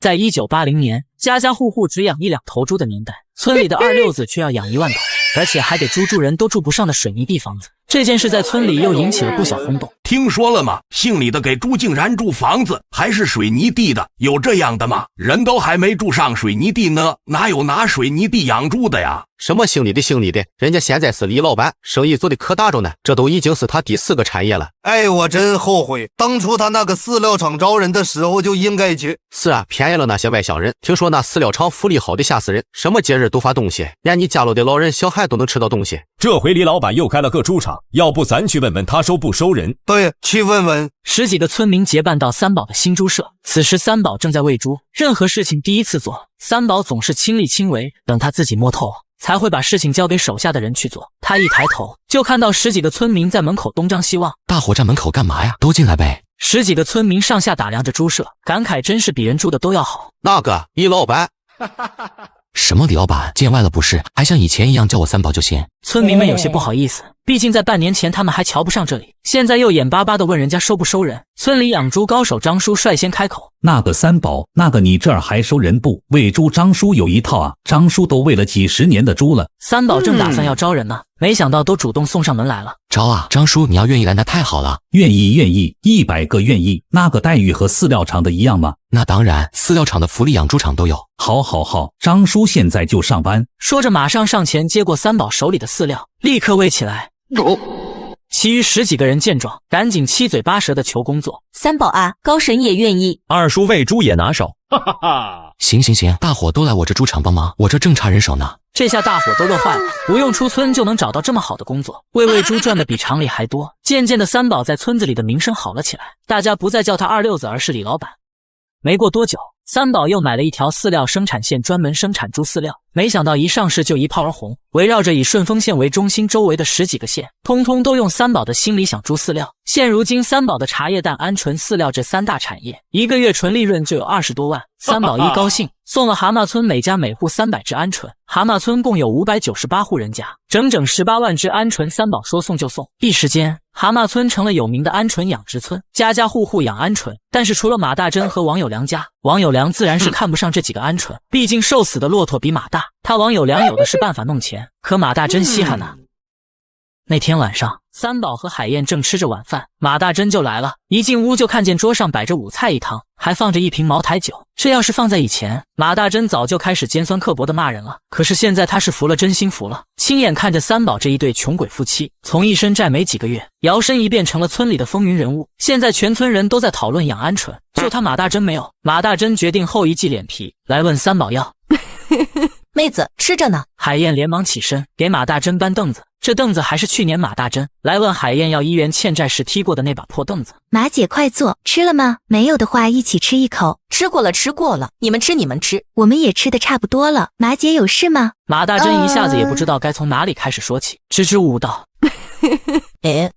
在1980年，家家户户只养1、2头猪的年代，村里的二六子却要养1万头，而且还得住人都住不上的水泥地房子。这件事在村里又引起了不小轰动。听说了吗？姓李的给猪竟然住房子，还是水泥地的，有这样的吗？人都还没住上水泥地呢，哪有拿水泥地养猪的呀？什么姓李的，人家现在是李老板，生意做得可大着呢，这都已经是他第4个产业了。哎，我真后悔，当初他那个饲料厂招人的时候就应该去。是啊，便宜了那些外乡人。听说那饲料厂福利好的吓死人，什么节日都发东西，连你家里的老人小孩都能吃到东西。这回李老板又开了个猪场，要不咱去问问他收不收人？对，去问问。10几个村民结伴到三宝的新猪舍，此时三宝正在喂猪，任何事情第一次做，三宝总是亲力亲为，等他自己摸透才会把事情交给手下的人去做。他一抬头就看到10几个村民在门口东张西望。大伙站门口干嘛呀？都进来呗。10几个村民上下打量着猪舍，感慨真是比人住的都要好。那个李老板什么李老板？见外了不是？还像以前一样叫我三宝就行。村民们有些不好意思，毕竟在半年前他们还瞧不上这里，现在又眼巴巴的问人家收不收人。村里养猪高手张叔率先开口：“那个三宝，那个你这儿还收人不？喂猪张叔有一套啊，张叔都喂了几十年的猪了。”三宝正打算要招人呢，没想到都主动送上门来了。招啊，张叔，你要愿意来那太好了。愿意，100个愿意。那个待遇和饲料厂的一样吗？那当然，饲料厂的福利养猪场都有。好，张叔现在就上班。说着马上上前接过三宝手里的饲料，立刻喂起来。其余10几个人见状，赶紧七嘴八舌的求工作。三宝啊，高神也愿意。二叔喂猪也拿手。行，大伙都来我这猪场帮忙，我这正差人手呢。这下大伙都乐坏了，不用出村就能找到这么好的工作，喂猪赚的比厂里还多。渐渐的，三宝在村子里的名声好了起来，大家不再叫他二六子，而是李老板。没过多久，三宝又买了一条饲料生产线，专门生产猪饲料。没想到一上市就一炮而红，围绕着以顺丰县为中心周围的10几个县，通通都用三宝的新理想猪饲料。现如今，三宝的茶叶蛋、鹌鹑饲料这3大产业，一个月纯利润就有20多万。三宝一高兴，送了蛤蟆村每家每户300只鹌鹑。蛤蟆村共有598户人家，整整18万只鹌鹑，三宝说送就送。一时间，蛤蟆村成了有名的鹌鹑养殖村，家家户户养鹌鹑。但是除了马大珍和王有良家，王有良自然是看不上这几个鹌鹑，毕竟瘦死的骆驼比马大，他王有良有的是办法弄钱，可马大珍稀罕呢。那天晚上，三宝和海燕正吃着晚饭，马大珍就来了。一进屋就看见桌上摆着5菜1汤，还放着一瓶茅台酒。这要是放在以前，马大珍早就开始尖酸刻薄的骂人了。可是现在他是服了，真心服了。亲眼看着三宝这一对穷鬼夫妻，从一身债没几个月，摇身一变成了村里的风云人物。现在全村人都在讨论养鹌鹑，就他马大珍没有。马大珍决定厚一记脸皮，来问三宝要。妹子吃着呢。海燕连忙起身给马大珍搬凳子，这凳子还是去年马大珍来问海燕要医院欠债时踢过的那把破凳子。马姐快坐，吃了吗？没有的话一起吃一口。吃过了，你们吃，我们也吃的差不多了。马姐有事吗？马大珍一下子也不知道该从哪里开始说起，支支吾吾道。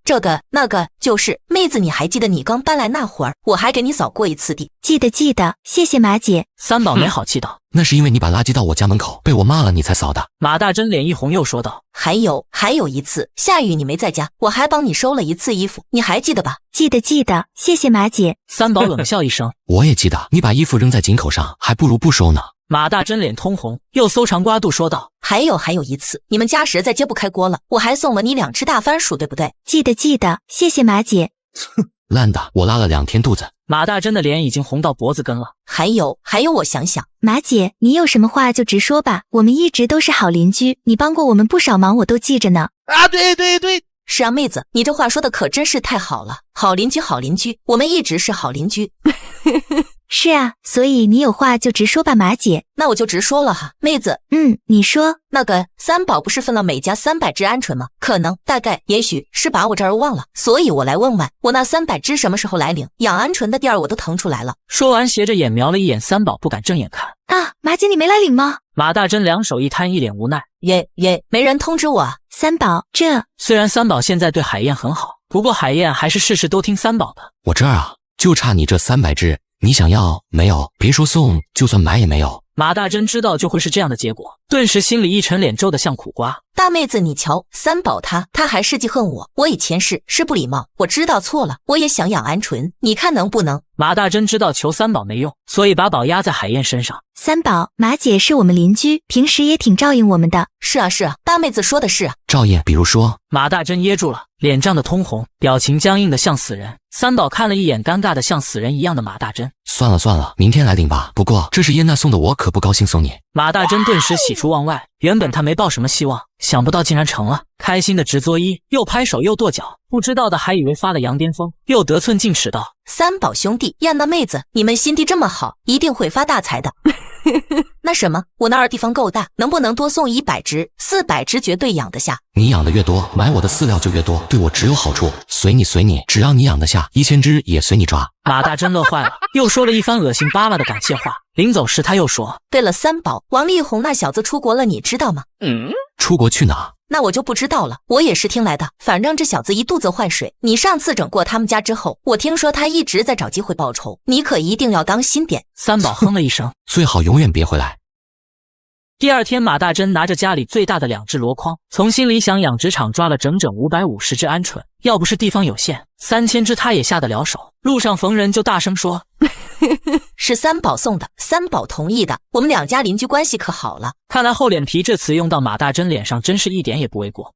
这个那个就是妹子，你还记得你刚搬来那会儿，我还给你扫过一次地。记得，谢谢马姐。三宝没好气道，那是因为你把垃圾到我家门口，被我骂了你才扫的。马大珍脸一红又说道，还有一次下雨你没在家，我还帮你收了一次衣服，你还记得吧？记得，谢谢马姐。三宝冷笑一声，我也记得，你把衣服扔在井口上，还不如不收呢。马大珍脸通红，又搜肠刮肚说道，还有一次，你们家实在揭不开锅了，我还送了你2只大番薯，对不对？记得，谢谢马姐。烂的，我拉了2天肚子。马大珍的脸已经红到脖子根了。还有，我想想，马姐，你有什么话就直说吧，我们一直都是好邻居，你帮过我们不少忙，我都记着呢。啊，对，是啊，妹子，你这话说的可真是太好了，好邻居，我们一直是好邻居。是啊，所以你有话就直说吧，马姐。那我就直说了哈，妹子。你说。那个三宝不是分了每家300只鹌鹑吗？可能大概也许是把我这儿忘了，所以我来问问，我那300只什么时候来领？养鹌鹑的地儿我都腾出来了。说完斜着眼瞄了一眼三宝，不敢正眼看。啊，马姐你没来领吗？马大珍两手一摊，一脸无奈。没人通知我啊。三宝，这虽然三宝现在对海燕很好，不过海燕还是事事都听三宝的。我这儿啊，就差你这300只，你想要没有？别说送，就算买也没有。马大珍知道就会是这样的结果，顿时心里一沉，脸皱得像苦瓜。大妹子，你瞧，三宝他还是记恨我，我以前是不礼貌，我知道错了，我也想养鹌鹑，你看能不能？马大珍知道求三宝没用，所以把宝压在海燕身上。三宝，马姐是我们邻居，平时也挺照应我们的。是啊，大妹子说的是啊。照应，比如说。马大珍噎住了，脸涨得通红，表情僵硬的像死人。三宝看了一眼尴尬的像死人一样的马大珍，算了，明天来领吧。不过这是燕娜送的，我可不高兴送你。马大珍顿时喜出望外，原本他没抱什么希望，想不到竟然成了，开心的直作揖，又拍手又跺脚，不知道的还以为发了羊癫疯，又得寸进尺道：三宝兄弟，燕娜妹子，你们心地这么好，一定会发大财的。那什么，我那儿地方够大，能不能多送100只？400只绝对养得下。你养的越多，买我的饲料就越多，对我只有好处。随你，只要你养得下，1000只也随你抓。马大珍乐坏了，又说了一番恶心巴拉的感谢话。临走时他又说：对了，三宝，王力宏那小子出国了，你知道吗？出国去哪？那我就不知道了，我也是听来的。反正这小子一肚子坏水，你上次整过他们家之后，我听说他一直在找机会报仇，你可一定要当心点。三宝哼了一声，最好永远别回来。第二天，马大珍拿着家里最大的2只箩筐，从心理想养殖场抓了整整550只鹌鹑。要不是地方有限，3000只他也下得了手。路上逢人就大声说：“是三宝送的，三宝同意的，我们2家邻居关系可好了。”看来厚脸皮这词用到马大珍脸上，真是一点也不为过。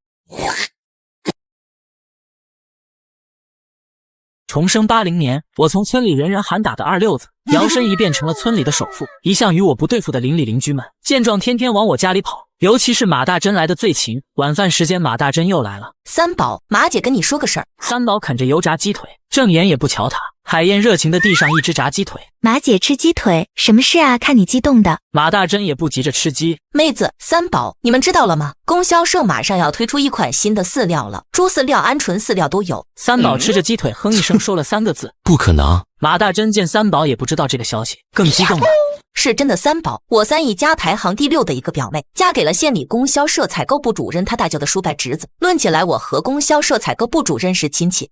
重生80年，我从村里人人喊打的二溜子，摇身一变成了村里的首富。一向与我不对付的邻里邻居们见状，天天往我家里跑，尤其是马大珍来的最勤。晚饭时间，马大珍又来了。三宝，马姐跟你说个事儿。三宝啃着油炸鸡腿，正眼也不瞧他。海燕热情地递上1只炸鸡腿。马姐吃鸡腿，什么事啊？看你激动的。马大珍也不急着吃鸡。妹子，三宝，你们知道了吗？供销社马上要推出一款新的饲料了，猪饲料、鹌鹑饲料都有。三宝吃着鸡腿，哼一声说了3个字：不可能。马大珍见三宝也不知道这个消息，更激动了。是真的，三宝，我3姨家排行第6的一个表妹，嫁给了县里供销社采购部主任他大舅的叔伯侄子。论起来，我和供销社采购部主任是亲戚。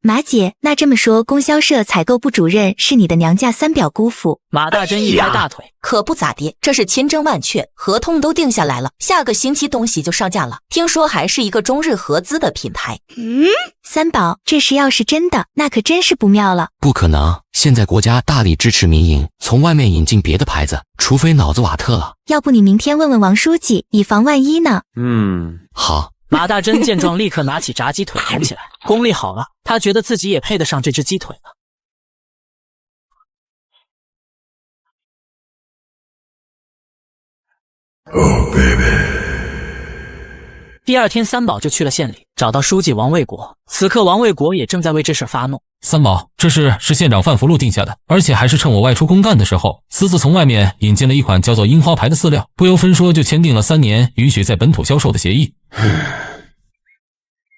马姐，那这么说，供销社采购部主任是你的娘家三表姑父？马大珍一拍大腿，可不咋地，这是千真万确，合同都定下来了，下个星期东西就上架了，听说还是一个中日合资的品牌。三宝，这事要是真的，那可真是不妙了。不可能，现在国家大力支持民营，从外面引进别的牌子，除非脑子瓦特了。要不你明天问问王书记，以防万一呢？好。马大珍见状，立刻拿起炸鸡腿啃起来，功力好了，他觉得自己也配得上这只鸡腿了。第二天，三宝就去了县里，找到书记王卫国。此刻，王卫国也正在为这事发怒。三宝，这事是县长范福禄定下的，而且还是趁我外出公干的时候，私自从外面引进了一款叫做樱花牌的饲料，不由分说就签订了3年允许在本土销售的协议。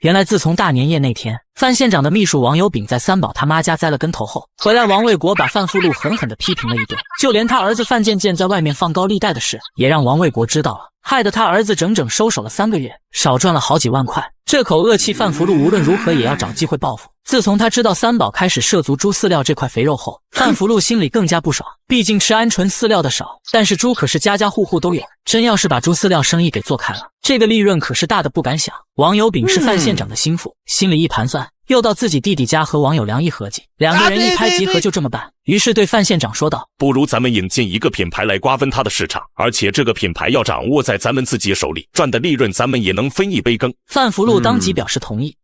原来自从大年夜那天，范县长的秘书王有炳在三宝他妈家栽了跟头后，回来王卫国把范福禄狠狠地批评了一顿，就连他儿子范建建在外面放高利贷的事，也让王卫国知道了，害得他儿子整整收手了3个月，少赚了好几万块。这口恶气，范福禄无论如何也要找机会报复。自从他知道三宝开始涉足猪饲料这块肥肉后，范福禄心里更加不爽。毕竟吃鹌鹑饲料的少，但是猪可是家家户户都有，真要是把猪饲料生意给做开了，这个利润可是大的不敢想。王有炳是范县长的心腹，心里一盘算，又到自己弟弟家和王有良一合计，2个人一拍即合，就这么办。于是对范县长说道：不如咱们引进一个品牌来瓜分它的市场，而且这个品牌要掌握在咱们自己手里，赚的利润咱们也能分一杯羹。范福禄当即表示同意。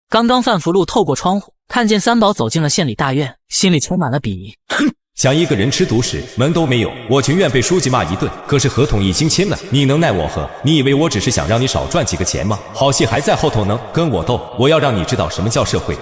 刚刚范福禄透过窗户看见三宝走进了县里大院，心里充满了鄙夷。想一个人吃独食，门都没有，我情愿被书记骂一顿，可是合同已经签了，你能奈我何？你以为我只是想让你少赚几个钱吗？好戏还在后头呢，跟我斗，我要让你知道什么叫社会。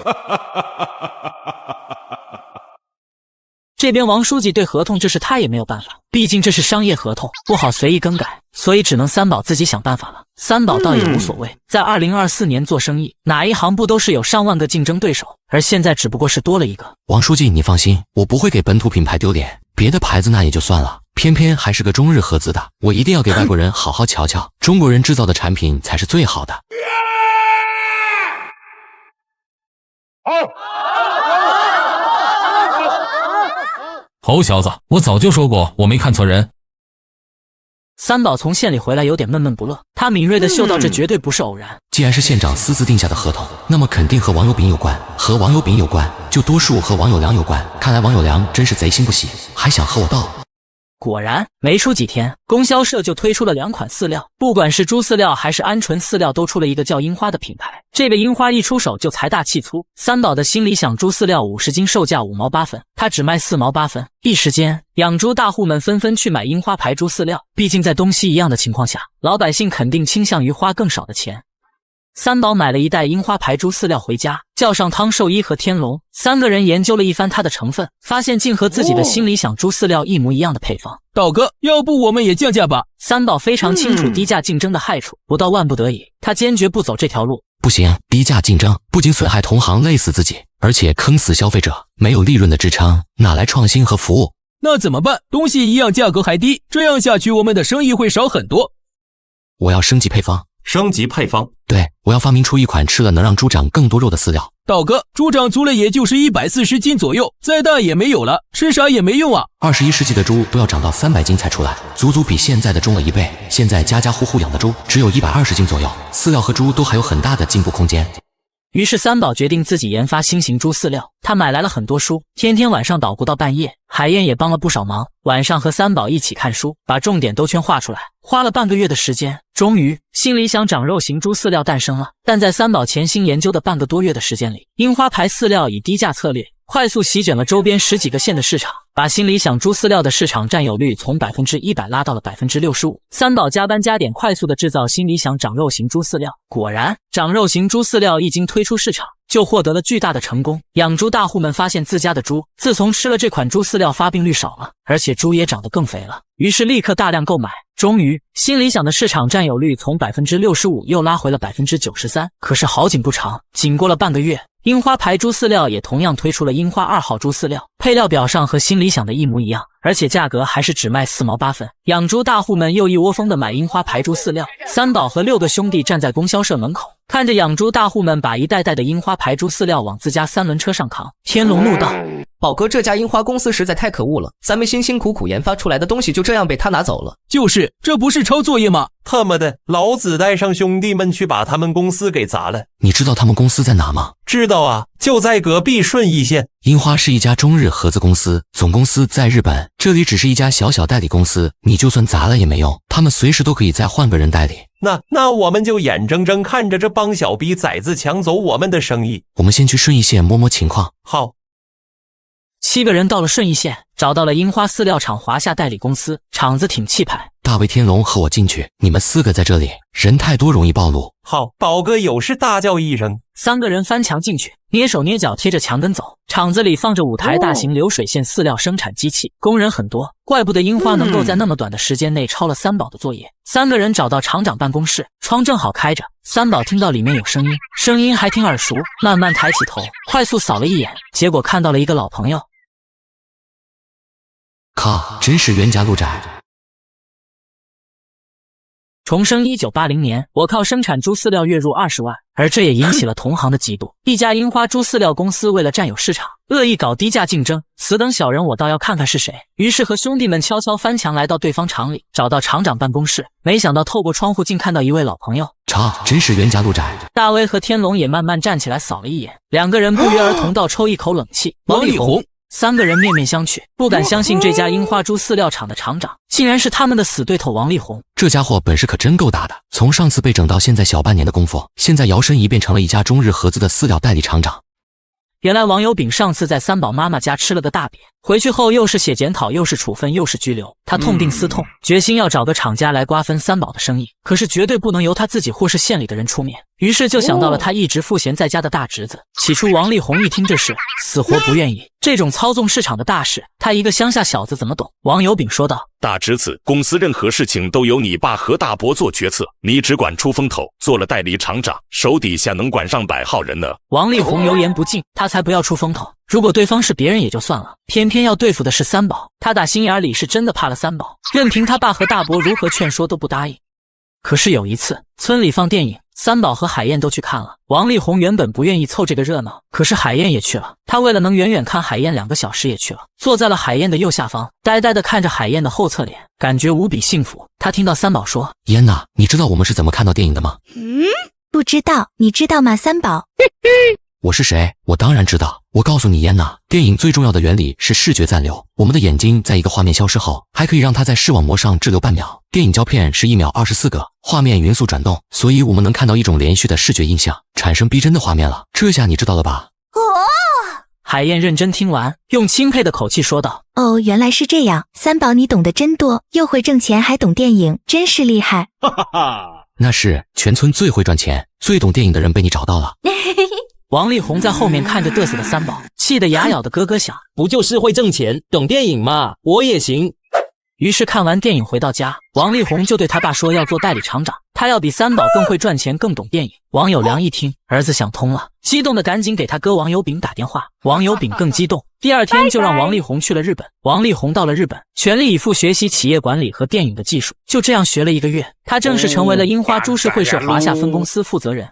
这边王书记对合同这事他也没有办法，毕竟这是商业合同，不好随意更改，所以只能三宝自己想办法了。三宝倒也无所谓，在2024年做生意，哪一行不都是有上万个竞争对手，而现在只不过是多了一个。王书记，你放心，我不会给本土品牌丢脸，别的牌子那也就算了，偏偏还是个中日合资的，我一定要给外国人好好瞧瞧，中国人制造的产品才是最好的。猴小子，我早就说过我没看错人。三宝从县里回来有点闷闷不乐，他敏锐地嗅到这绝对不是偶然。既然是县长私自定下的合同，那么肯定和王有炳有关，和王有炳有关，就多数和王有良有关。看来王有良真是贼心不细，还想和我斗。果然，没出几天，供销社就推出了2款饲料，不管是猪饲料还是鹌鹑饲料，都出了一个叫樱花的品牌。这个樱花一出手就财大气粗，三宝的心里想，猪饲料50斤售价5毛8分，他只卖4毛8分。一时间，养猪大户们纷纷去买樱花牌猪饲料，毕竟在东西一样的情况下，老百姓肯定倾向于花更少的钱。三宝买了1袋樱花牌猪饲料回家，叫上汤寿一和天龙，3个人研究了一番它的成分，发现竟和自己的心里想猪饲料一模一样的配方。道哥，要不我们也降价吧？三宝非常清楚低价竞争的害处，不到万不得已，他坚决不走这条路。不行，低价竞争不仅损害同行累死自己，而且坑死消费者，没有利润的支撑，哪来创新和服务？那怎么办？东西一样，价格还低，这样下去我们的生意会少很多。我要升级配方。升级配方？对，我要发明出一款吃了能让猪长更多肉的饲料，道哥，猪长足了也就是140斤左右，再大也没有了，吃啥也没用啊。21世纪的猪都要长到300斤才出来，足足比现在的重了1倍。现在家家户户养的猪只有120斤左右，饲料和猪都还有很大的进步空间。于是三宝决定自己研发新型猪饲料，他买来了很多书，天天晚上捣鼓到半夜。海燕也帮了不少忙，晚上和三宝一起看书，把重点都圈画出来，花了半个月的时间，终于新理想长肉型猪饲料诞生了。但在三宝潜心研究的半个多月的时间里，樱花牌饲料以低价策略快速席卷了周边10几个县的市场，把新理想猪饲料的市场占有率从 100% 拉到了 65%。三宝加班加点快速的制造新理想长肉型猪饲料，果然长肉型猪饲料一经推出市场，就获得了巨大的成功。养猪大户们发现自家的猪自从吃了这款猪饲料发病率少了，而且猪也长得更肥了，于是立刻大量购买。终于新理想的市场占有率从 65% 又拉回了 93%。可是好景不长，仅过了半个月，樱花牌猪饲料也同样推出了樱花2号猪饲料，配料表上和新理想的一模一样，而且价格还是只卖4毛8分。养猪大户们又一窝蜂的买樱花牌猪饲料，三宝和6个兄弟站在供销社门口，看着养猪大户们把一袋袋的樱花牌猪饲料往自家3轮车上扛，天龙怒道：宝哥，这家樱花公司实在太可恶了，咱们辛辛苦苦研发出来的东西就这样被他拿走了。就是，这不是抄作业吗？他妈的，老子带上兄弟们去把他们公司给砸了。你知道他们公司在哪吗？知道啊，就在隔壁顺义县。樱花是一家中日合资公司，总公司在日本，这里只是一家小小代理公司，你就算砸了也没用，他们随时都可以再换个人代理。那我们就眼睁睁看着这帮小逼崽子抢走我们的生意。我们先去顺义县摸摸情况。好。7个人到了顺义县，找到了樱花饲料厂华夏代理公司，厂子挺气派。大卫、天龙和我进去，你们4个在这里，人太多容易暴露。好，宝哥有事大叫一声。3个人翻墙进去，蹑手蹑脚贴着墙根走。厂子里放着5台大型流水线饲料生产机器，工人很多，怪不得樱花能够在那么短的时间内超了三宝的作业。3个人找到厂长办公室，窗正好开着，三宝听到里面有声音，声音还挺耳熟，慢慢抬起头，快速扫了一眼，结果看到了一个老朋友。靠，真是冤家路窄。重生1980年，我靠生产猪饲料月入20万，而这也引起了同行的嫉妒。一家樱花猪饲料公司为了占有市场，恶意搞低价竞争，此等小人我倒要看看是谁。于是和兄弟们悄悄翻墙来到对方厂里，找到厂长办公室，没想到透过窗户竟看到一位老朋友。操，真是冤家路窄。大威和天龙也慢慢站起来扫了一眼，2个人不约而同倒抽一口冷气。王力宏3个人面面相觑，不敢相信这家樱花猪饲料厂的厂长竟然是他们的死对头王力宏。这家伙本事可真够大的，从上次被整到现在小半年的功夫，现在摇身一变成了一家中日合资的饲料代理厂长。原来王友炳上次在三宝妈妈家吃了个大瘪，回去后又是写检讨，又是处分，又是拘留。他痛定思痛，决心要找个厂家来瓜分三宝的生意，可是绝对不能由他自己或是县里的人出面。于是就想到了他一直赋闲在家的大侄子。起初王力宏一听这事，死活不愿意，这种操纵市场的大事，他一个乡下小子怎么懂？王友炳说道：大侄子，公司任何事情都由你爸和大伯做决策，你只管出风头，做了代理厂长，手底下能管上100号人呢。王力宏油盐不进，他才不要出风头。如果对方是别人也就算了，偏偏要对付的是三宝，他打心眼里是真的怕了三宝，任凭他爸和大伯如何劝说都不答应。可是有一次，村里放电影，三宝和海燕都去看了。王力宏原本不愿意凑这个热闹，可是海燕也去了。他为了能远远看海燕2个小时也去了，坐在了海燕的右下方，呆呆地看着海燕的后侧脸，感觉无比幸福。他听到三宝说：燕娜，你知道我们是怎么看到电影的吗？不知道，你知道吗？三宝我是谁？我当然知道。我告诉你，燕娜，电影最重要的原理是视觉暂留。我们的眼睛在一个画面消失后，还可以让它在视网膜上滞留半秒。电影胶片是1秒24个，画面匀速转动，所以我们能看到一种连续的视觉印象，产生逼真的画面了。这下你知道了吧？海燕认真听完，用钦佩的口气说道：哦，原来是这样，三宝你懂得真多，又会挣钱还懂电影，真是厉害。哈哈哈，那是全村最会赚钱、最懂电影的人被你找到了。王力宏在后面看着嘚瑟的三宝，气得牙咬的咯咯响。不就是会挣钱、懂电影吗？我也行。于是看完电影回到家，王力宏就对他爸说要做代理厂长，他要比三宝更会赚钱，更懂电影。王友良一听，儿子想通了，激动的赶紧给他哥王友炳打电话。王友炳更激动，第2天就让王力宏去了日本。王力宏到了日本，全力以赴学习企业管理和电影的技术，就这样学了1个月，他正式成为了樱花株式会社华夏分公司负责人。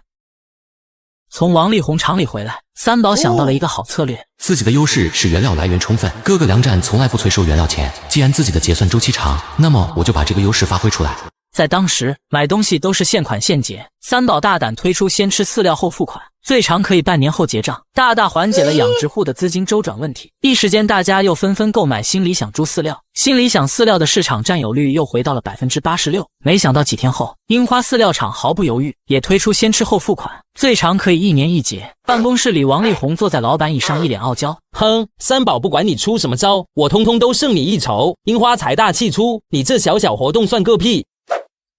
从王力宏厂里回来，三宝想到了一个好策略。自己的优势是原料来源充分，各个粮站从来不催收原料钱。既然自己的结算周期长，那么我就把这个优势发挥出来。在当时，买东西都是现款现结，三宝大胆推出先吃饲料后付款，最长可以半年后结账，大大缓解了养殖户的资金周转问题。一时间，大家又纷纷购买新理想猪饲料，新理想饲料的市场占有率又回到了86%。没想到几天后，樱花饲料厂毫不犹豫也推出先吃后付款，最长可以1年1结。办公室里，王力宏坐在老板椅上，一脸傲娇：“哼，三宝不管你出什么招，我通通都胜你一筹。樱花财大气粗，你这小小活动算个屁！”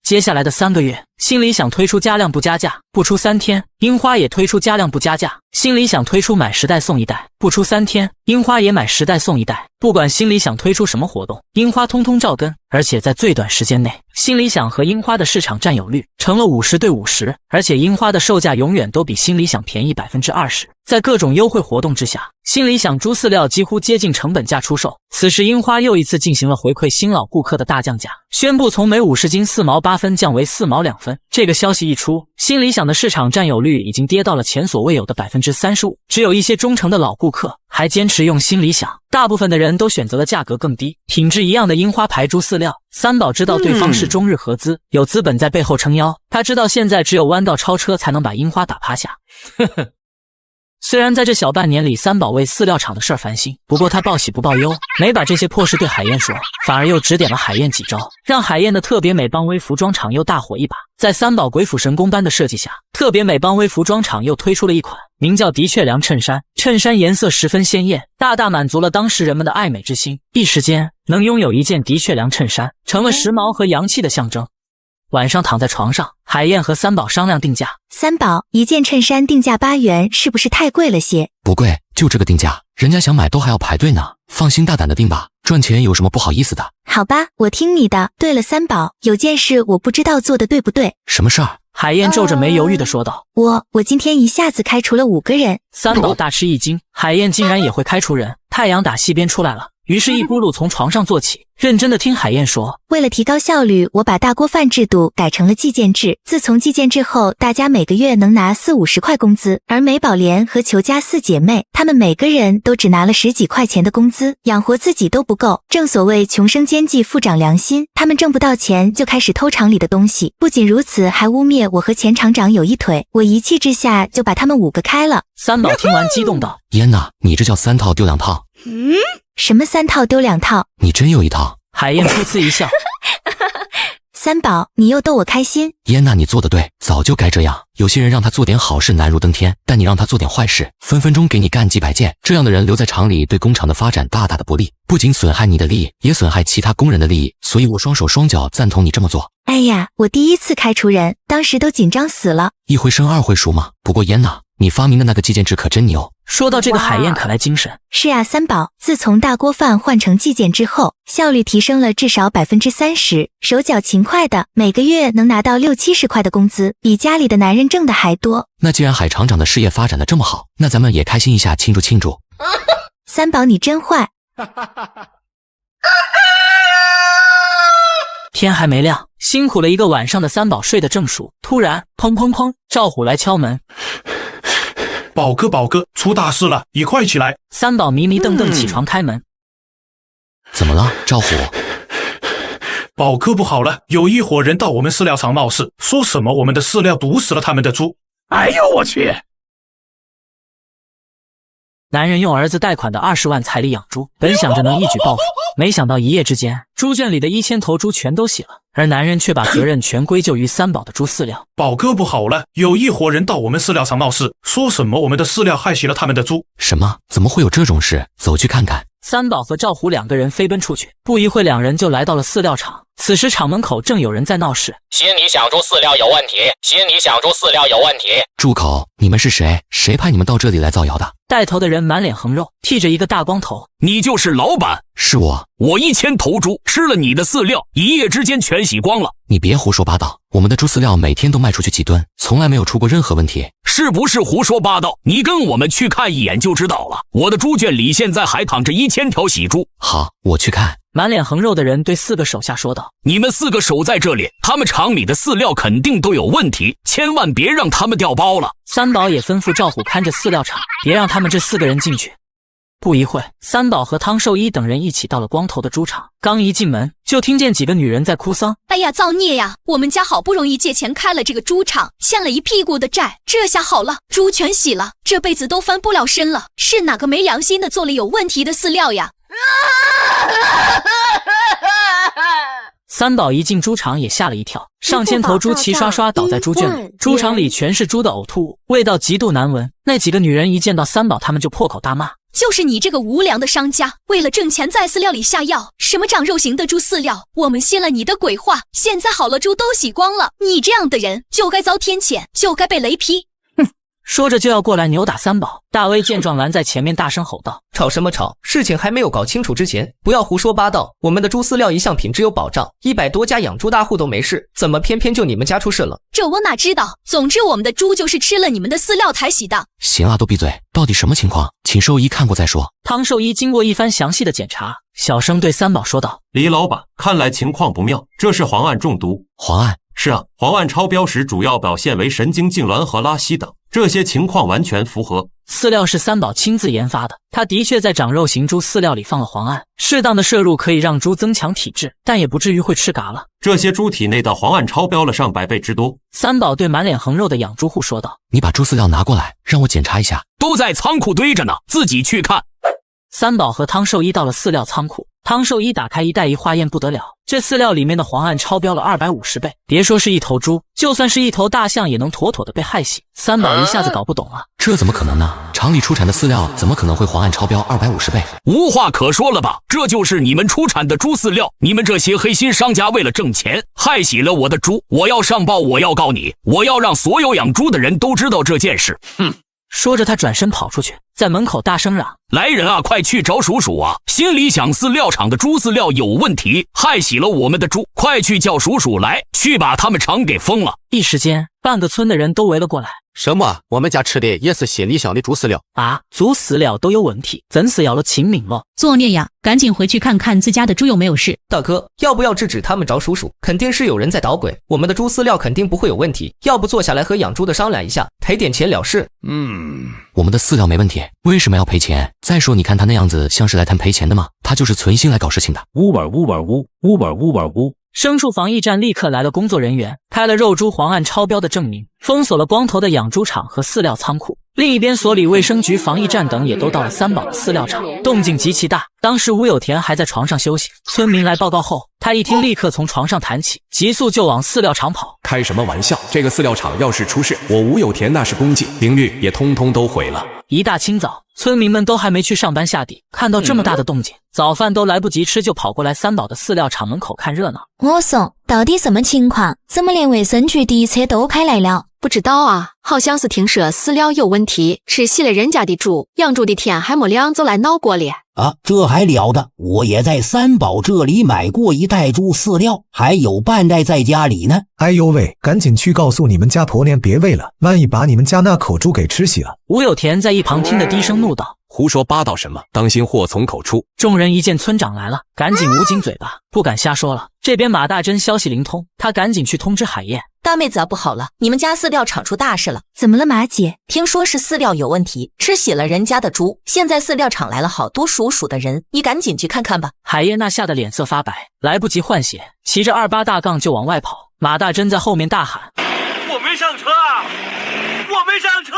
接下来的3个月，新理想推出加量不加价，不出3天，樱花也推出加量不加价。新理想推出买10袋送1袋，不出3天，樱花也买10袋送1袋。不管新理想推出什么活动，樱花通通照跟。而且在最短时间内，新理想和樱花的市场占有率成了50对50，而且樱花的售价永远都比新理想便宜20%。在各种优惠活动之下，新理想猪饲料几乎接近成本价出售。此时樱花又一次进行了回馈新老顾客的大降价，宣布从每50斤4毛8分降为4毛2分。这个消息一出，新理想的市场占有率已经跌到了前所未有的35%，只有一些忠诚的老顾客还坚持用新理想，大部分的人都选择了价格更低、品质一样的樱花牌猪饲料。三宝知道对方是中日合资，有资本在背后撑腰，他知道现在只有弯道超车才能把樱花打趴下。呵呵。虽然在这小半年里，三宝为饲料厂的事儿烦心，不过他报喜不报忧，没把这些破事对海燕说，反而又指点了海燕几招，让海燕的特别美邦威服装厂又大火一把。在三宝鬼斧神工般的设计下，特别美邦威服装厂又推出了一款名叫的确良衬衫，衬衫颜色十分鲜艳，大大满足了当时人们的爱美之心。一时间，能拥有一件的确良衬衫，成了时髦和洋气的象征。晚上躺在床上，海燕和三宝商量定价。三宝，一件衬衫定价8元，是不是太贵了些？不贵，就这个定价，人家想买都还要排队呢。放心大胆的定吧，赚钱有什么不好意思的？好吧，我听你的。对了，三宝，有件事我不知道做的对不对？什么事儿？海燕皱着眉犹豫地说道。我今天一下子开除了5个人。三宝大吃一惊，海燕竟然也会开除人。太阳打西边出来了，于是一咕噜从床上坐起，认真的听海燕说。为了提高效率，我把大锅饭制度改成了计件制。自从计件制后，大家每个月能拿40-50块工资，而美宝莲和裘家4姐妹，她们每个人都只拿了10几块钱的工资，养活自己都不够。正所谓穷生奸计，富长良心，她们挣不到钱就开始偷厂里的东西，不仅如此，还污蔑我和前厂长有一腿。我一气之下就把他们5个开了。三宝听完激动道：燕呐，你这叫3套丢2套。什么3套丢2套？你真有一套。海燕噗呲一笑。三宝，你又逗我开心。燕娜，你做得对，早就该这样。有些人让他做点好事难如登天，但你让他做点坏事，分分钟给你干几百件。这样的人留在厂里，对工厂的发展大大的不利，不仅损害你的利益，也损害其他工人的利益。所以我双手双脚赞同你这么做。哎呀，我第一次开除人，当时都紧张死了。1回生2回熟嘛。不过燕娜，你发明的那个计件制可真牛。说到这个，海燕可来精神。是啊，三宝，自从大锅饭换成计件之后，效率提升了至少30%，手脚勤快的，每个月能拿到60-70块的工资，比家里的男人挣的还多。那既然海厂长的事业发展的这么好，那咱们也开心一下，庆祝庆祝。三宝，你真坏。天还没亮，辛苦了一个晚上的三宝睡得正熟，突然砰砰砰，赵虎来敲门。宝哥，出大事了，你快起来！三宝迷迷瞪瞪起床开门。怎么了，赵虎？宝哥不好了，有一伙人到我们饲料厂闹事，说什么我们的饲料毒死了他们的猪。哎呦我去！男人用儿子贷款的20万彩礼养猪，本想着能一举报复，没想到一夜之间，猪圈里的1000头猪全都死了，而男人却把责任全归咎于三宝的猪饲料。宝哥不好了，有一伙人到我们饲料厂闹事，说什么我们的饲料害死了他们的猪。什么？怎么会有这种事？走去看看。三宝和赵虎2个人飞奔出去，不一会2人就来到了饲料厂。此时厂门口正有人在闹事。新理想猪饲料有问题，新理想猪饲料有问题。住口！你们是谁？谁派你们到这里来造谣的？带头的人满脸横肉，剃着一个大光头。你就是老板？是我。我1000头猪吃了你的饲料，一夜之间全洗光了。你别胡说八道，我们的猪饲料每天都卖出去几吨，从来没有出过任何问题。是不是胡说八道？你跟我们去看一眼就知道了。我的猪圈里现在还躺着1000条喜猪。好，我去看。满脸横肉的人对4个手下说道：“你们4个守在这里，他们厂里的饲料肯定都有问题，千万别让他们掉包了。”三宝也吩咐赵虎看着饲料厂，别让他们这4个人进去。不一会，三宝和汤寿一等人一起到了光头的猪场。刚一进门，就听见几个女人在哭丧：“哎呀，造孽呀！我们家好不容易借钱开了这个猪场，欠了一屁股的债，这下好了，猪全洗了，这辈子都翻不了身了。是哪个没良心的做了有问题的饲料呀？”三宝一进猪场也吓了一跳，上千头猪齐刷刷倒在猪圈里，猪场里全是猪的呕吐物，味道极度难闻。那几个女人一见到三宝，他们就破口大骂：“就是你这个无良的商家，为了挣钱在饲料里下药，什么长肉型的猪饲料，我们信了你的鬼话，现在好了，猪都洗光了，你这样的人就该遭天谴，就该被雷劈。”说着就要过来扭打三宝。大威见状拦在前面大声吼道：“吵什么吵？事情还没有搞清楚之前，不要胡说八道。我们的猪饲料一向品质有保障，100多家养猪大户都没事，怎么偏偏就你们家出事了？”这我哪知道，总之我们的猪就是吃了你们的饲料才洗的。行啊，都闭嘴，到底什么情况？请兽医看过再说。汤兽医经过一番详细的检查，小声对三宝说道：“李老板，看来情况不妙，这是磺胺中毒。”磺胺？是啊，磺胺超标时主要表现为神经痉挛和拉稀等，这些情况完全符合。饲料是三宝亲自研发的，他的确在长肉型猪饲料里放了磺胺，适当的摄入可以让猪增强体质，但也不至于会吃嘎了。这些猪体内的磺胺超标了上百倍之多。三宝对满脸横肉的养猪户说道：“你把猪饲料拿过来，让我检查一下。”都在仓库堆着呢，自己去看。三宝和汤兽医到了饲料仓库，汤兽医打开一袋一化验，不得了，这饲料里面的磺胺超标了250倍，别说是一头猪，就算是一头大象也能妥妥的被害死。三宝一下子搞不懂了，这怎么可能呢？厂里出产的饲料怎么可能会磺胺超标250倍？无话可说了吧？这就是你们出产的猪饲料，你们这些黑心商家为了挣钱，害死了我的猪，我要上报，我要告你，我要让所有养猪的人都知道这件事。哼！说着他转身跑出去，在门口大声嚷：“来人啊，快去找叔叔啊！心里想饲料厂的猪饲料有问题，害死了我们的猪，快去叫叔叔来，去把他们厂给封了！”一时间，半个村的人都围了过来。什么？我们家吃的也是心里想的猪饲料啊？猪饲料都有问题，真是要了亲命了！作孽呀！赶紧回去看看自家的猪有没有事。大哥，要不要制止他们找叔叔？肯定是有人在捣鬼，我们的猪饲料肯定不会有问题，要不坐下来和养猪的商量一下，赔点钱了事。我们的饲料没问题，为什么要赔钱？再说你看他那样子像是来谈赔钱的吗？他就是存心来搞事情的。呜吧呜吧呜，呜吧呜吧呜。牲畜防疫站立刻来了工作人员，开了肉猪磺胺超标的证明，封锁了光头的养猪场和饲料仓库。另一边，所里卫生局、防疫站等也都到了三宝的饲料厂，动静极其大。当时吴有田还在床上休息，村民来报告后，他一听立刻从床上弹起，急速就往饲料厂跑。开什么玩笑？这个饲料厂要是出事，我吴有田那是公祭，名誉也通通都毁了。一大清早，村民们都还没去上班下地，看到这么大的动静，早饭都来不及吃，就跑过来三宝的饲料厂门口看热闹。我说，到底什么情况？怎么连卫生局的车都开来了？不知道啊，好像是听说饲料有问题，吃洗了人家的猪，养猪的天还没亮就来闹过了。啊，这还了得！我也在三宝这里买过一袋猪饲料，还有半袋在家里呢。哎呦喂，赶紧去告诉你们家婆娘别喂了，万一把你们家那口猪给吃死了。吴有田在一旁听得低声怒道：“胡说八道什么？当心祸从口出！”众人一见村长来了，赶紧捂紧嘴巴，不敢瞎说了。这边马大珍消息灵通，他赶紧去通知海燕。大妹子啊，不好了，你们家饲料厂出大事了。怎么了，马姐？听说是饲料有问题，吃洗了人家的猪。现在饲料厂来了好多属鼠的人，你赶紧去看看吧。海燕那吓得脸色发白，来不及换血，骑着28大杠就往外跑。马大珍在后面大喊：“我没上车，我没上车！”